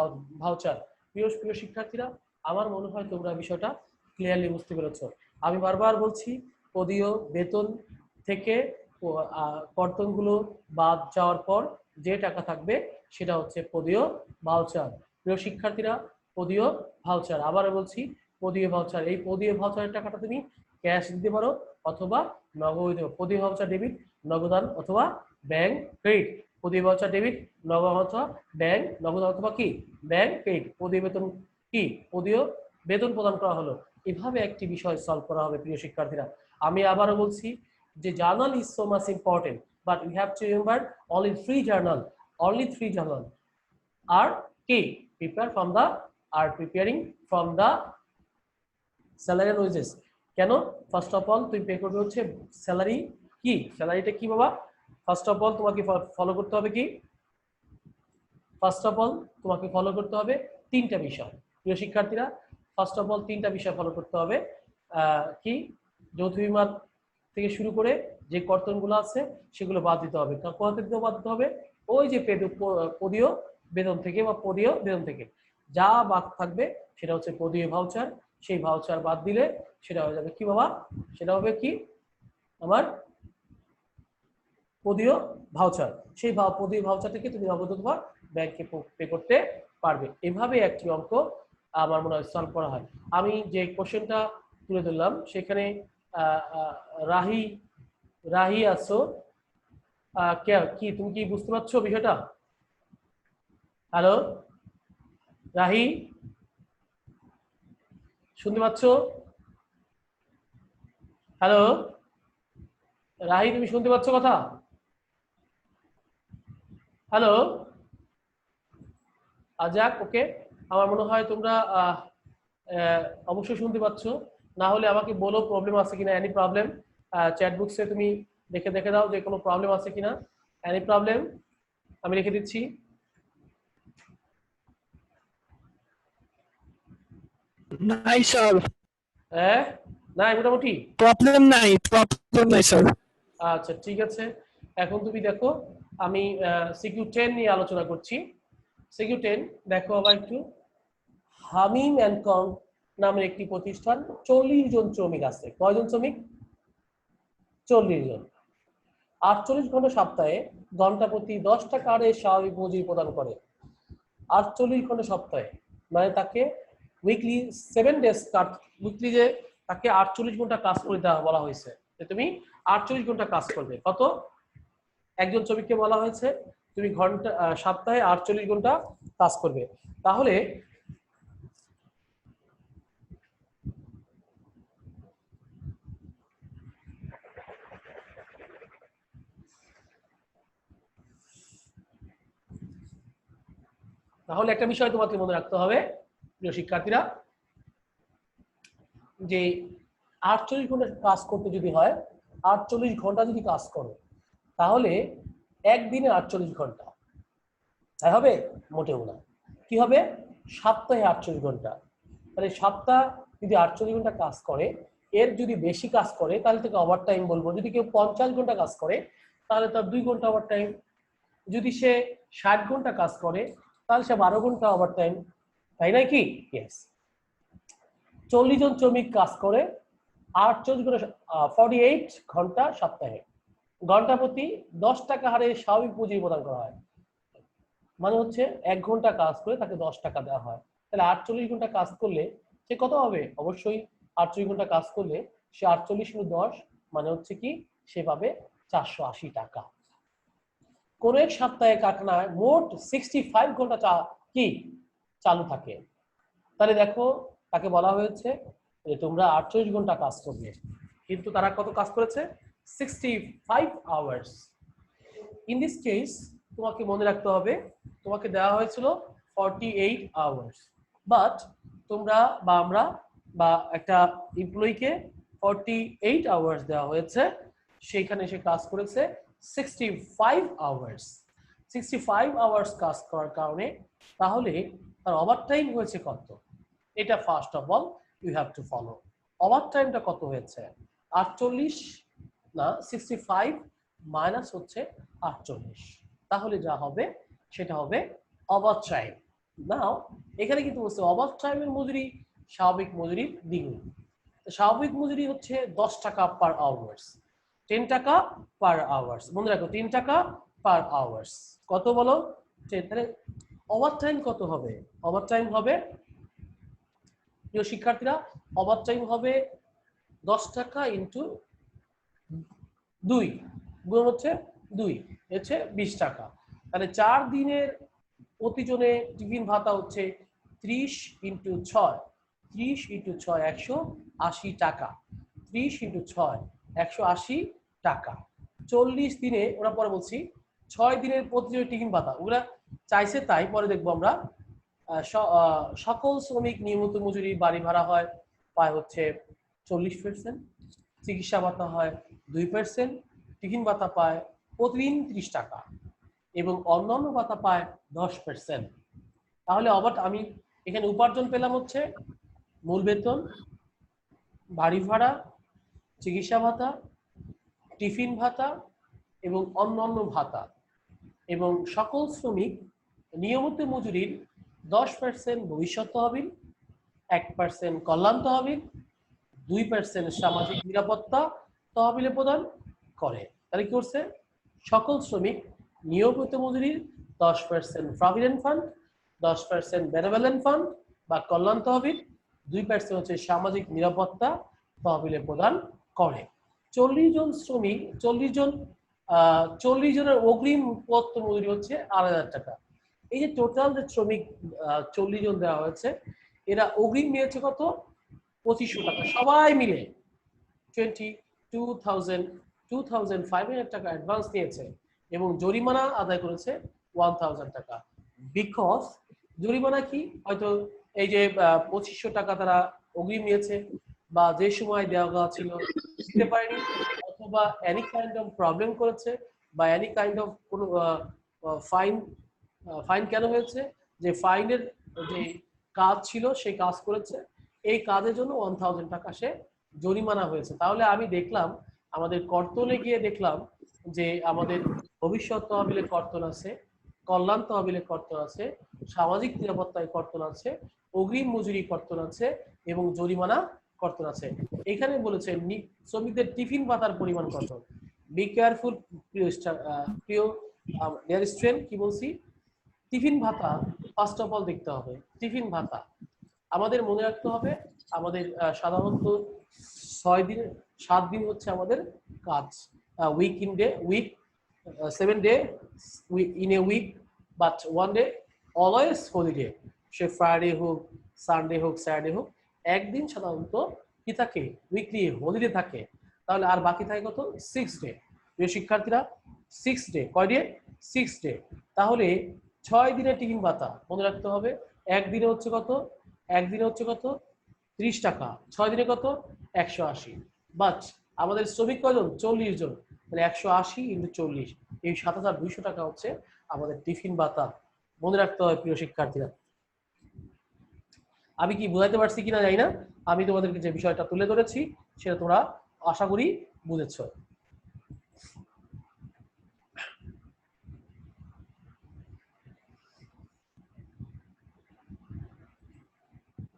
ভাউচার। প্রিয় প্রিয় শিক্ষার্থীরা, আমার মনে হয় তোমরা বিষয়টা ক্লিয়ারলি বুঝতে পেরেছ। আমি বারবার বলছি, পদীয় বেতন থেকে কর্তনগুলো বাদ যাওয়ার পর যে টাকা থাকবে সেটা হচ্ছে পদীয় ভাউচার। প্রিয় শিক্ষার্থীরা, পদীয় ভাউচার, আবার বলছি পদীয় ভাউচার, এই পদীয় ভাউচারের টাকাটা তুমি ক্যাশ দিতে পারো অথবা নগদ দিতে পারো। পদীয় ভাউচার ডেবিট, নগদান অথবা ব্যাংক ক্রেডিট। পদীয় ভাউচার ডেবিট, নগদ অথবা ব্যাংক, নগদ অথবা কি ব্যাংক ক্রেডিট। পদীয় বেতন কি পদীয় বেতন প্রদান করা হলো। এভাবে একটি বিষয় সলভ করা হবে। প্রিয় শিক্ষার্থীরা, আমি আবারও বলছি যে journal is so much important, but we have to remember only three journal are key preparing from the salary and wages. কেন? ফার্স্ট অফ অল তুমি পে করবে হচ্ছে স্যালারি। কি স্যালারিটা কি বাবা? ফার্স্ট অফ অল তোমাকে ফলো করতে হবে কি, ফার্স্ট অফ অল তোমাকে ফলো করতে হবে 3টা বিষয়। প্রিয় শিক্ষার্থীরা, ফার্স্ট অফ অল 3টা বিষয় ফলো করতে হবে। কি? যৌথ বীমা থেকে শুরু করে যে কর্তনগুলো আছে সেগুলো বাদ দিতে হবে। কোথা থেকে বাদ দিতে হবে? ওই যে পদীয় বেতন থেকে বা পদীয় বেতন থেকে যা বাদ থাকবে সেটা হচ্ছে পদীয় ভাউচার। সেই ভাউচার বাদ দিলে সেটা হয়ে যাবে কি বাবা? সেটা হবে কি আমার পদীয় ভাউচার। সেই পদীয় ভাউচার থেকে তুমি নগদ অথবা ব্যাংকে পে করতে পারবে। এভাবে একটি অঙ্ক আমার মনে হয় সলভ করা হয়। আমি যে কোশ্চেনটা তুলে ধরলাম সেখানে রাহি রাহি আছো, কি তুমি কি বুঝতে পারছো বিষয়টা? হ্যালো রাহি, শুনতে পাচ্ছ? হ্যালো রাহি, তুমি শুনতে পাচ্ছ কথা? হ্যালো যাক, ওকে, আমার মনে হয় তোমরা অবশ্যই শুনতে পাচ্ছ। না হলে আমাকে বলো প্রবলেম আছে কিনা। এনি প্রবলেম চ্যাট বক্সে তুমি দেখে দাও যে কোনো প্রবলেম আছে কিনা। এনি প্রবলেম আমি লিখে দিচ্ছি। নাই স্যার, হ্যাঁ নাই, মোটামুটি প্রবলেম নাই স্যার। আচ্ছা ঠিক আছে। এখন তুমি দেখো, আমি সিকিউ 10 নিয়ে আলোচনা করছি। সিকিউ 10 দেখো আবার একটু। হামিম অ্যান্ড কং নামের একটি প্রতিষ্ঠান, 40 জন শ্রমিক আছে। কয়জন শ্রমিক? 40 জন। 48 ঘন্টা সপ্তাহে ঘন্টা প্রতি 10 টাকা হারে স্বাভাবিক মজুরি প্রদান করে। 48 ঘন্টা সপ্তাহে, মানে তাকে উইকলি 7 ডেজ কাজ, উইকলি যে তাকে 48 ঘন্টা কাজ করে দেওয়া বলা হয়েছে যে তুমি 48 ঘন্টা কাজ করবে। কত? একজন শ্রমিককে বলা হয়েছে তুমি ঘন্টা সপ্তাহে 48 ঘন্টা কাজ করবে। তাহলে তাহলে একটা বিষয় তোমাকে মনে রাখতে হবে প্রিয় শিক্ষার্থীরা, যে 48 ঘন্টা কাজ করতে যদি হয়, 48 ঘন্টা যদি কাজ করো তাহলে একদিনে 48 ঘন্টা, তাই হবে? মোটেও না। কি হবে? সপ্তাহে 48 ঘন্টা। তাহলে সপ্তাহ যদি 48 ঘন্টা কাজ করে, এর যদি বেশি কাজ করে তাহলে তাকে ওভার টাইম বলবো। যদি কেউ 50 ঘন্টা কাজ করে তাহলে তার 2 ঘন্টা ওভার টাইম। যদি সে 60 ঘন্টা কাজ করে তাহলে সে 12 ঘন্টা ওভার টাইম, তাই নয় কি? ইয়েস। 40 জন শ্রমিক কাজ করে 48 ঘন্টা, 48 ঘন্টা সপ্তাহে, ঘন্টা প্রতি 10 টাকা হারে স্বাভাবিক মজুরি প্রদান করা হয়। মানে হচ্ছে 1 ঘন্টা কাজ করে তাকে 10 টাকা দেওয়া হয়। তাহলে 48 ঘন্টা কাজ করলে সে কত হবে? অবশ্যই 48 ঘন্টা কাজ করলে সে 48 × 10 মানে হচ্ছে কি সে পাবে 480 টাকা। কোন এক সপ্তাহে কারখানায় মোট 65 ঘন্টা কি চালু থাকে। তাহলে দেখো তাকে বলা হয়েছে যে তোমরা 48 ঘন্টা কাজ করবে, কিন্তু তারা কত কাজ করেছে? 65 আওয়ার্স। ইন দিস কেস তোমাকে মনে রাখতে হবে তোমাকে দেওয়া হয়েছিল 48 আওয়ার্স, বাট তোমরা বা আমরা বা একটা এমপ্লয়িকে 48 আওয়ার্স দেওয়া হয়েছে, সেইখানে সে কাজ করেছে 65 আওয়ার্স। 65 আওয়ার্স কাজ করার কারণে তাহলে তার ওভারটাইম হয়েছে কত? এটা first of all you have to follow. ওভারটাইমটা কত হয়েছে? 48 না 65 মাইনাস হচ্ছে 48, তাহলে যা হবে সেটা হবে ওভারটাইম। নাও এখানে কিন্তু বলছে ওভারটাইমের মজুরি স্বাভাবিক মজুরির দ্বিগুণ। স্বাভাবিক মজুরি হচ্ছে 10 টাকা পার আওয়ার্স, 10 টাকা পার আওয়ার্স। মনে রাখো 10 টাকা পার আওয়ার্স। কত বলো? 10। তাহলে ওভারটাইম কত হবে? ওভারটাইম হবে, প্রিয় শিক্ষার্থীরা, ওভারটাইম হবে 10 টাকা ইন্টু 2 গুণ হচ্ছে 2 হচ্ছে 20 টাকা। তাহলে 4 দিনের প্রতিজনে টিফিন ভাতা হচ্ছে 30 ইন্টু 6, 30 ইন্টু 6 180 টাকা, 30 ইন্টু 6 180 টাকা। 40 দিনে, ওরা পরে বলছি 6 দিনের প্রতিজনে টিফিন ভাতা, ওগুলা চাইছে তাই পরে দেখবো আমরা। সকল শ্রমিক নিয়মিত মজুরি বাড়ি ভাড়া হয় পায় হচ্ছে 40%, চিকিৎসা ভাতা হয় 2%, টিফিন ভাতা পায় প্রতিদিন 30 টাকা এবং অন্যান্য ভাতা পায় 10%। তাহলে আবার আমি এখানে উপার্জন পেলাম হচ্ছে মূল বেতন, বাড়ি ভাড়া, চিকিৎসা ভাতা, টিফিন ভাতা এবং অন্যান্য ভাতা, এবং সকল শ্রমিক নিয়মিত মজুরির 10% ভবিষ্যৎ তহবিল, 1% কল্যাণ তহবিল, 2% সামাজিক নিরাপত্তা তহবিলে প্রদান করে। তাহলে কি করছে? সকল শ্রমিক নিয়মিত মজুরির 10% প্রভিডেন্ট ফান্ড, 10% বেনেভোলেন্ট ফান্ড বা কল্যাণ তহবিল, 2% হচ্ছে সামাজিক নিরাপত্তা তহবিলে প্রদান করে। 40 জন শ্রমিক, 40 জনের অগ্রিম পত্র মজুরি হচ্ছে 8,000 টাকা। এই যে টোটাল যে শ্রমিক 40 জন দেওয়া হয়েছে, এরা অগ্রিম নিয়েছে কত? 2500 টাকা সবাই মিলে। 2,500 টাকা অ্যাডভান্স নিয়েছে এবং জরিমানা আদায় করেছে 1,000 টাকা। বিকজ জরিমানা কি? হয়তো এই যে 2500 টাকা তারা অগ্রিম নিয়েছে বা যে সময় দেওয়া ছিল দিতে পারেনি, অথবা এনি কাইন্ড অফ প্রবলেম করেছে, বা এনি কাইন্ড অফ কোনো ফাইন কেন হয়েছে? যে ফাইনের যে কাজ ছিল সেই কাজ করেছে, এই কাজের জন্য 1,000 টাকা সে জরিমানা হয়েছে। তাহলে আমি দেখলাম আমাদের কর্তনে গিয়ে দেখলাম যে আমাদের ভবিষ্যৎ তহবিলে কর্তন আছে, কল্যাণ তহবিলে কর্তন আছে, সামাজিক নিরাপত্তায় কর্তন আছে, অগ্রিম মজুরি কর্তন আছে এবং জরিমানা কর্তন আছে। এখানে বলেছে শ্রমিকদের টিফিন ভাতার পরিমাণ কত। বি কেয়ারফুল প্রিয় ডিয়ার স্টুডেন্ট, কি বলছি? টিফিন ভাতা ফার্স্ট অফ অল দেখতে হবে। টিফিন ভাতা আমাদের মনে রাখতে হবে, আমাদের সাধারণত 7 দিন হচ্ছে আমাদের কাজ, week 7 day in a week, but 1 day always holiday. সে ফ্রাইডে হোক, সানডে হোক, স্যাটারডে হোক, একদিন সাধারণত কি থাকে? উইকলি হলিডে থাকে। তাহলে আর বাকি থাকে কত? 6 ডে। প্রিয় শিক্ষার্থীরা, 6 ডে। কয় ডে? 6 ডে। তাহলে 6 দিনের টিফিন ভাতা মনে রাখতে হবে, একদিনে হচ্ছে কত? একদিনে হচ্ছে কত? 30 টাকা। 6 দিনে কত? 180। বাট আমাদের শ্রমিক কয়জন? 40 জন। মানে 180 ইন্টু 40, এই 7,200 টাকা হচ্ছে আমাদের টিফিন ভাতা। মনে রাখতে হবে প্রিয় শিক্ষার্থীরা। আমি কি বোঝাতে পারছি কিনা জানি না, আমি তোমাদেরকে যে বিষয়টা তুলে ধরেছি সেটা তোমরা আশা করি বুঝেছো।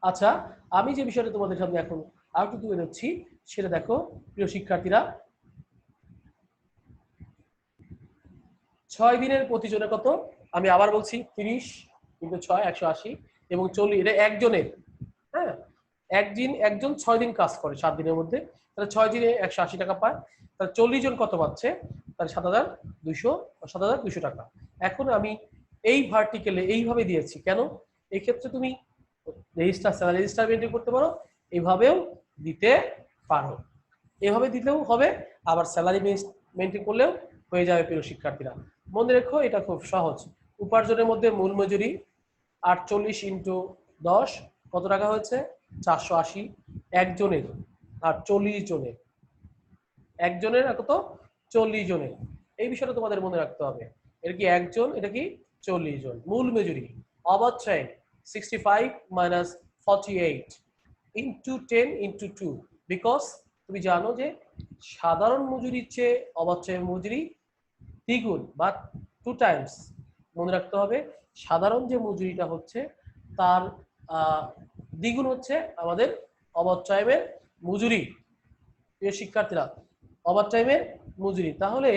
আচ্ছা, আমি যে বিষয়টা তোমাদের সামনে এখন আর একটু তুলে ধরছি সেটা দেখো প্রিয় শিক্ষার্থীরা। 6 দিনের প্রতিজনে কত? আমি আবার বলছি 30 ইন্টু 6 180 এবং 40, এটা একজনের। হ্যাঁ, একজন 6 দিন কাজ করে 7 দিনের মধ্যে, তাহলে 6 দিনে 180 টাকা পায়। তাহলে 40 জন কত পাচ্ছে? তাহলে 7,200 7,200 টাকা। এখন আমি এই ভার্টিক্যালে এইভাবে দিয়েছি কেন? এই ক্ষেত্রে তুমি রেজিস্টার স্যালারি রেজিস্টার মেনটেন করতে পারো, এইভাবেও দিতে পারো, এভাবে দিতেও হবে, আবার স্যালারি মেনটেন করলেও হয়ে যাবে। প্রিয় শিক্ষার্থীরা মনে রেখো এটা খুব সহজ। উপার্জনের মধ্যে মূল মজুরি 48 ইন্টু 10 কত টাকা হয়েছে? 480 একজনের, আর 40 জনের, একজনের আর কত? 40 জনের। এই বিষয়টা তোমাদের মনে রাখতে হবে। এটা কি একজন, এটা কি 40 জন। মূল মজুরি অবশ্যই 65 মাইনাস 48 ইন্টু 10 ইন্টু 2, বিকজ তুমি জানো যে সাধারণ মজুরির চেয়ে অবশ্যই মজুরি দ্বিগুণ বা 2 টাইমস। মনে রাখতে হবে সাধারণ যে মজুরিটা হচ্ছে তার দ্বিগুণ হচ্ছে আমাদের ওভারটাইমের মজুরি। প্রিয় শিক্ষার্থীরা ওভারটাইমের মজুরি, তাহলে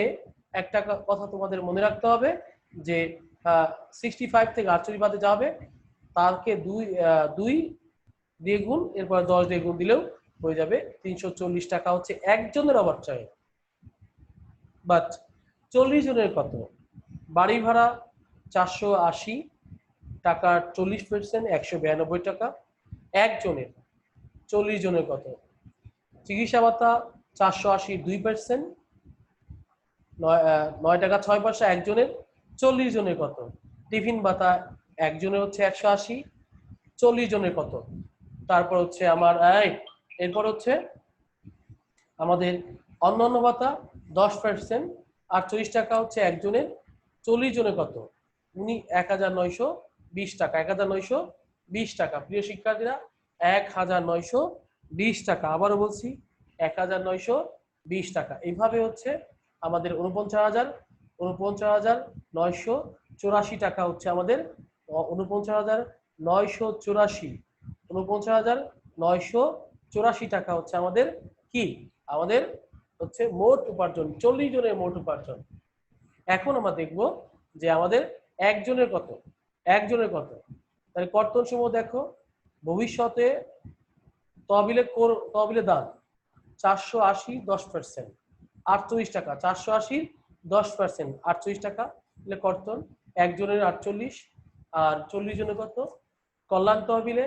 একটা কথা তোমাদের মনে রাখতে হবে যে 65 থেকে 48 বাদে যাবে, তাকে দুই দিয়ে গুণ, এরপর 10 দিয়ে গুণ দিলেও হয়ে যাবে 340 টাকা হচ্ছে একজনের ওভারটাইম। বাট 40 জনের কত? বাড়ি ভাড়া 480 টাকা 40%, 192 টাকা একজনের। 40 জনের কত? চিকিৎসা ভাতা 480 2%, 9 টাকা 6 পয়সা একজনের। 40 জনের কত? টিফিন ভাতা একজনের হচ্ছে 180, 40 জনের কত? তারপর হচ্ছে আমার এরপর হচ্ছে আমাদের অন্যান্য ভাতা 10%, 48 টাকা হচ্ছে একজনের। 40 জনের কত? 1920 টাকা, 1920 টাকা। প্রিয় শিক্ষার্থীরা 1920 টাকা, আবারও বলছি 1920 টাকা। এইভাবে হচ্ছে আমাদের 49,984 টাকা হচ্ছে আমাদের 49,984 টাকা হচ্ছে আমাদের কি? আমাদের হচ্ছে মোট উপার্জন, 40 জনের মোট উপার্জন। এখন আমরা দেখব যে আমাদের একজনের কত, একজনের কত। তাহলে কর্তন সমূহ দেখো, ভবিষ্যতে তহবিলে দান 480 10%, 48 টাকা। 480 10%, 48 টাকা। তাহলে কর্তন একজনের 48 আর 40 জনের কত? কল্যাণ তহবিলে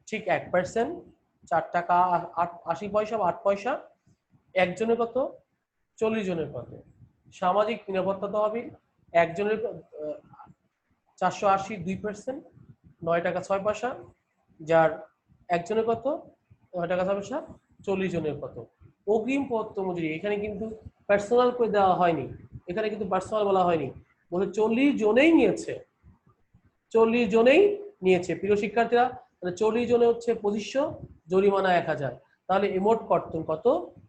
ঠিক 1%, 4 টাকা 80 পয়সা বা 8 পয়সা একজনের কত? 40 জনের কত? সামাজিক নিরাপত্তা তহবিল একজনের 480 2%, 9 টাকা 6 পয়সা, যার একজনের কত? 9 টাকা 6 পয়সা। 40 জনের কত? অগ্রিম প্রদত্ত মজুরি, এখানে কিন্তু পার্সোনাল করে দেওয়া হয়নি, এখানে কিন্তু পার্সোনাল বলা হয়নি, বলে 40 জনেই নিয়েছে, 40 জনেই নিয়েছে। প্রিয় শিক্ষার্থীরা তাহলে 40 জনে হচ্ছে 2500, জরিমানা 1000। তাহলে এই মোট কর্তন কত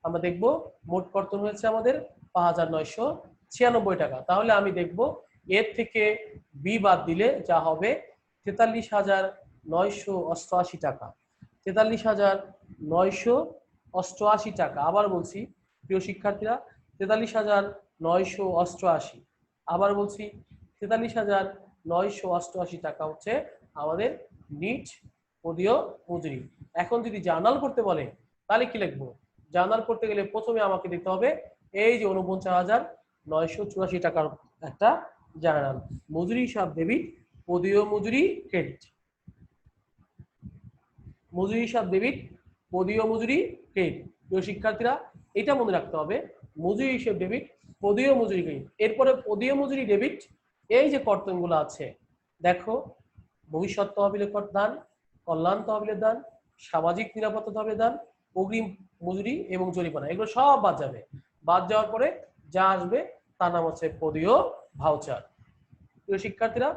আমরা দেখব? মোট কর্তন হয়েছে আমাদের 5,996 টাকা। তাহলে আমি দেখব এর থেকে বি বাদ দিলে যা হবে 43,988 টাকা, 43,988 টাকা। আবার বলছি প্রিয় শিক্ষার্থীরা 43,988, আবার বলছি 43,988 টাকা হচ্ছে আমাদের নিট পদীয় মজুরি। এখন যদি জার্নাল করতে বলে তাহলে কি লিখবো? জার্নাল করতে গেলে প্রথমে আমাকে দিতে হবে এই যে 49,984 টাকার একটা জার্নাল। মজুরি হিসাব ডেবিট, পদীয় মজুরি ক্রেডিট। মজুরি হিসাব ডেবিট, পদীয় মজুরি ক্রেডিট। প্রিয় শিক্ষার্থীরা এটা মনে রাখতে হবে, মজুরি হিসাব ডেবিট, পদীয় মজুরি ক্রেডিট। এরপরে পদীয় মজুরি ডেবিট, এই যে কর্তনগুলো আছে দেখো, ভবিষ্যৎ তহবিলের দান, কল্যাণ তহবিলের দান, সামাজিক নিরাপত্তা তহবিলের দান, অগ্রিম মজুরি এবং জরিমানা, এগুলো সব বাদ যাবে। বাদ যাওয়ার পরে যা আসবে তার নাম হচ্ছে পদীয় ভাউচার। প্রিয় শিক্ষার্থীরা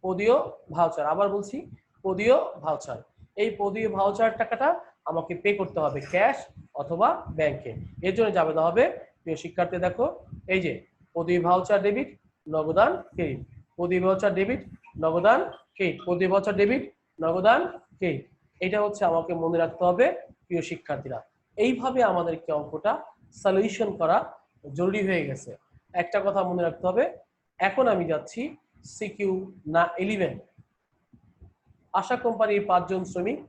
পদীয় ভাউচার, আবার বলছি পদীয় ভাউচার। এই পদীয় ভাউচার টাকাটা আমাকে পে করতে হবে ক্যাশ অথবা ব্যাংকে। এর জন্য যাবে হবে প্রিয় শিক্ষার্থী দেখো, এই যে পদীয় ভাউচার ডেবিট, নগদান ক্রেডিট, পদীয় ভাউচার ডেবিট, নগদান ক্রেডিট, পদীয় ভাউচার ডেবিট, নগদান ক্রেডিট। এটা হচ্ছে আমাকে মনে রাখতে হবে প্রিয় শিক্ষার্থীরা। এইভাবে আমাদেরকে অঙ্কটা সলিউশন করা জরুরি হয়ে গেছে। একটা কথা মনে রাখতে হবে, এখন আমি যাচ্ছি সিকিউ না 11। আশা কোম্পানির 5 জন শ্রমিক,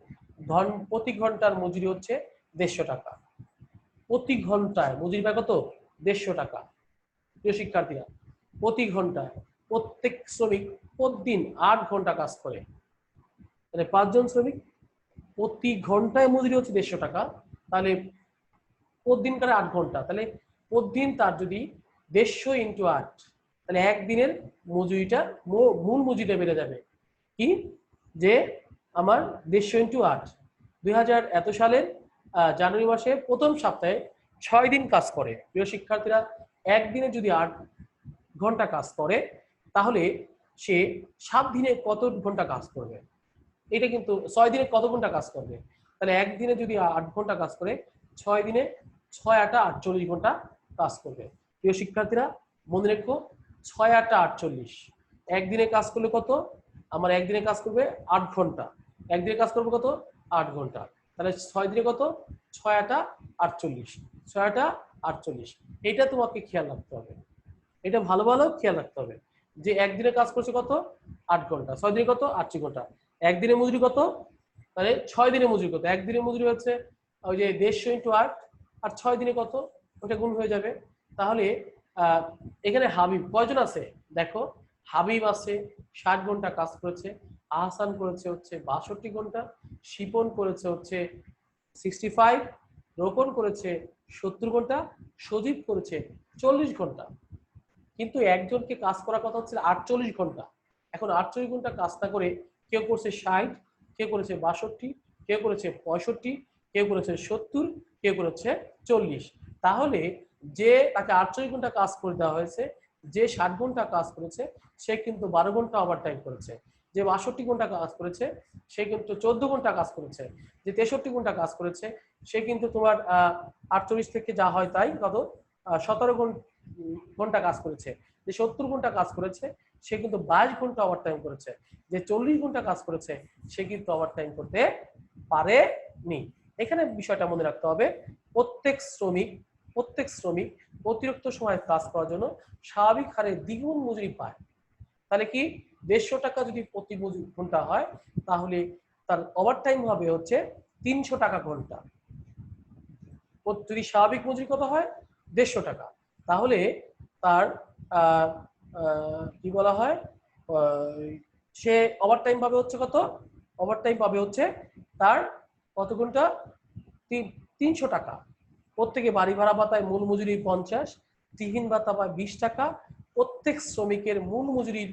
প্রতি ঘন্টার মজুরি হচ্ছে 150 টাকা। প্রতি ঘন্টায় মজুরি পায় কত? 150 টাকা। প্রিয় শিক্ষার্থীরা, প্রতি ঘন্টায় প্রত্যেক শ্রমিক প্রতিদিন 8 ঘন্টা কাজ করে, তাহলে 5 জন শ্রমিক প্রতি ঘন্টায় মজুরি হচ্ছে 150 টাকা, তাহলে প্রতিদিন করে 8 ঘন্টা, তাহলে প্রতিদিন তার যদি 150 ইন্টু 8, তাহলে একদিনের মজুরিটা মূল মজুরিটা বেড়ে যাবে কি, যে আমার 150 ইন্টু 8, 2000 এত সালের জানুয়ারি মাসে প্রথম সপ্তাহে 6 দিন কাজ করে। প্রিয় শিক্ষার্থীরা, একদিনে যদি 8 ঘন্টা কাজ করে, তাহলে সে 7 দিনে কত ঘন্টা কাজ করবে? এটা কিন্তু 6 দিনে কত ঘন্টা কাজ করবে? তাহলে একদিনে যদি 8 ঘন্টা কাজ করে, 6 দিনে 6 8 48 ঘন্টা কাজ করবে। প্রিয় শিক্ষার্থীরা, মনে রেখো 6 8 48, একদিনে কাজ করলে কত? আমার একদিনে কাজ করবে 8 ঘন্টা, একদিনে কাজ করবে কত? 8 ঘন্টা, তাহলে 6 দিনে কত? 6 8 48, 6 8 48। এটা তোমাকে খেয়াল রাখতে হবে, এটা ভালো ভালো খেয়াল রাখতে হবে যে একদিনে কাজ করছে কত? 8 ঘন্টা, 6 দিনে কত? 80 ঘন্টা। একদিনে মজুরি কত? তাহলে 6 দিনে মজুরি কত? একদিনে মজুরি হচ্ছে ওই যে 150 ইন্টু 8, আর 6 দিনে কত? ওটা গুণ হয়ে যাবে। তাহলে এখানে হাবিব কয়জন আছে দেখো, হাবিব আছে 60 ঘন্টা কাজ করেছে, আহসান করেছে হচ্ছে 62 ঘন্টা, শিপন করেছে হচ্ছে 65, রোকন করেছে 70 ঘন্টা, সজীব করেছে 40 ঘন্টা। কিন্তু একজনকে কাজ করার কথা হচ্ছে 48 ঘন্টা। এখন 48 ঘন্টা কাজ না করে কেউ করছে 60, কেউ করেছে 62, কেউ করেছে 65, কেউ করেছে 70, কেউ করেছে 40। তাহলে যে তাকে 48 ঘন্টা কাজ করে দেওয়া হয়েছে, যে 60 ঘন্টা কাজ করেছে সে কিন্তু 12 ঘন্টা ওভারটাইম করেছে, যে 62 ঘন্টা কাজ করেছে সে কিন্তু 14 ঘন্টা কাজ করেছে, যে 63 ঘন্টা কাজ করেছে সে কিন্তু তোমার 48 থেকে যা হয় তাই কত 17 ঘন্টা কাজ করেছে, যে 70 ঘন্টা কাজ করেছে সে কিন্তু 22 ঘন্টা ওভারটাইম করেছে, যে 40 ঘন্টা কাজ করেছে সে কিন্তু ওভারটাইম করতে পারেনি। এখানে বিষয়টা মনে রাখতে হবে, প্রত্যেক শ্রমিক অতিরিক্ত সময় কাজ করার জন্য স্বাভাবিক হারে দ্বিগুণ মজুরি পায়। তাহলে কি 150 টাকা যদি প্রতি ঘন্টা হয়, তাহলে তার ওভারটাইম হবে হচ্ছে 300 টাকা ঘন্টা। যদি স্বাভাবিক মজুরি কত হয়? 150 টাকা, তাহলে তার কি বলা হয়, সে ওভারটাইম পাবে হচ্ছে কত? ওভারটাইম পাবে হচ্ছে তার কত ঘন্টা? 300 টাকা। প্রত্যেকে বাড়ি ভাড়া ভাতায় মূল মজুরি 50, টিফিন ভাতা পায় 20 টাকা। প্রত্যেক শ্রমিকের মূল মজুরির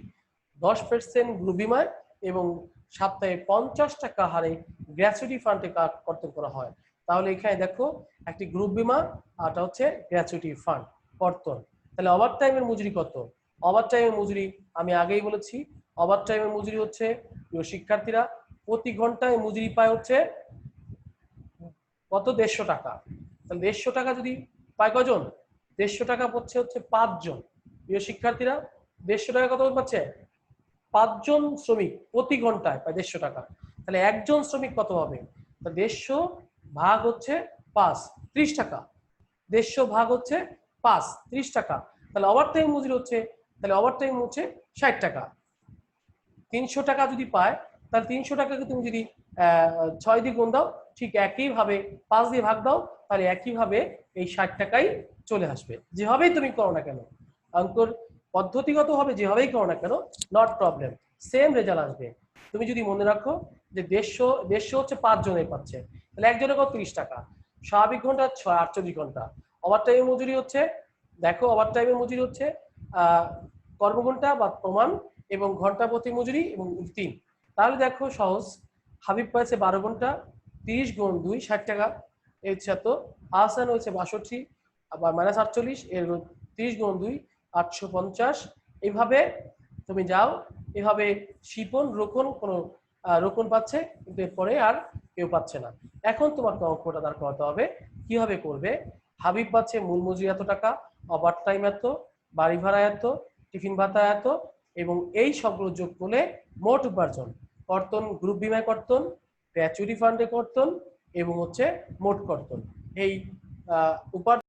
10% গ্রুপ বিমায় এবং সপ্তাহে 50 টাকা হারে গ্র্যাচুইটি ফান্ডে কর্তন করা হয়। তাহলে এখানে দেখো একটি গ্রুপ বিমা আর এটা হচ্ছে গ্র্যাচুইটি ফান্ড কর্তন। তাহলে ওভার টাইমের মজুরি কত? ওভার টাইমের মজুরি আমি আগেই বলেছি, ওভার টাইমের মজুরি হচ্ছে শিক্ষার্থীরা প্রতি ঘন্টায় মজুরি পায় হচ্ছে কত? 150 টাকা। তাহলে 150 টাকা যদি পায় কজন? 150 টাকা পাচ্ছে হচ্ছে 5 জন। প্রিয় শিক্ষার্থীরা, 150 টাকা কত পাচ্ছে? 5 জন শ্রমিক প্রতি ঘন্টায় পায় 150 টাকা। তাহলে একজন শ্রমিক কত হবে? 150 ভাগ হচ্ছে 5, 30 টাকা। 150 ভাগ হচ্ছে 5, 30 টাকা। তাহলে ওভারটাইম মজুরি হচ্ছে, তাহলে ওভারটাইম হচ্ছে 60 টাকা। 300 টাকা যদি পায়, তাহলে 300 টাকাকে তুমি যদি 6 দিয়ে গুণ দাও, ঠিক একইভাবে 5 দিয়ে ভাগ দাও, তাহলে একইভাবে এই 60 টাকাই চলে আসবে। যেভাবেই তুমি করো না কেন, অঙ্কর পদ্ধতিগত হবে যেভাবেই করো না কেন, নট প্রবলেম, সেম রেজাল্ট আসবে। তুমি যদি মনে রাখো যে 150 হচ্ছে 5 জনের পাচ্ছে, তাহলে একজনের কত? 30 টাকা। স্বাভাবিক ঘন্টা 48 ঘন্টা। ওভারটাইমের মজুরি হচ্ছে, দেখো ওভারটাইমের মজুরি হচ্ছে কর্মঘন্টা বা প্রমাণ এবং ঘন্টা প্রতি মজুরি এবং 3। তাহলে দেখো সহজ, হাবিব পাইছে 12 ঘন্টা, 30 গুণ 2 60 টাকা, এই হচ্ছে এত। আহসান হয়েছে 62, আবার -48, এর 30 গুণ 2 850। এইভাবে তুমি যাও, এভাবে শিপন রোকন কোন রোকন পাচ্ছে, কিন্তু এরপরে আর কেউ পাচ্ছে না। এখন তোমাকে অঙ্কটা দাঁড় করাতে হবে, কিভাবে করবে। হাবিব পাচ্ছে মূল মজুরি এত টাকা, ওভার টাইম এত, বাড়ি ভাড়া এত, টিফিন ভাতা এত, এবং এই সবগুলো যোগ করলে মোট উপার্জন, কর্তন গ্রুপ বিমায় কর্তন, গ্র্যাচুইটি ফান্ডে কর্তন এবং হচ্ছে মোট কর্তন, এই উপার্জন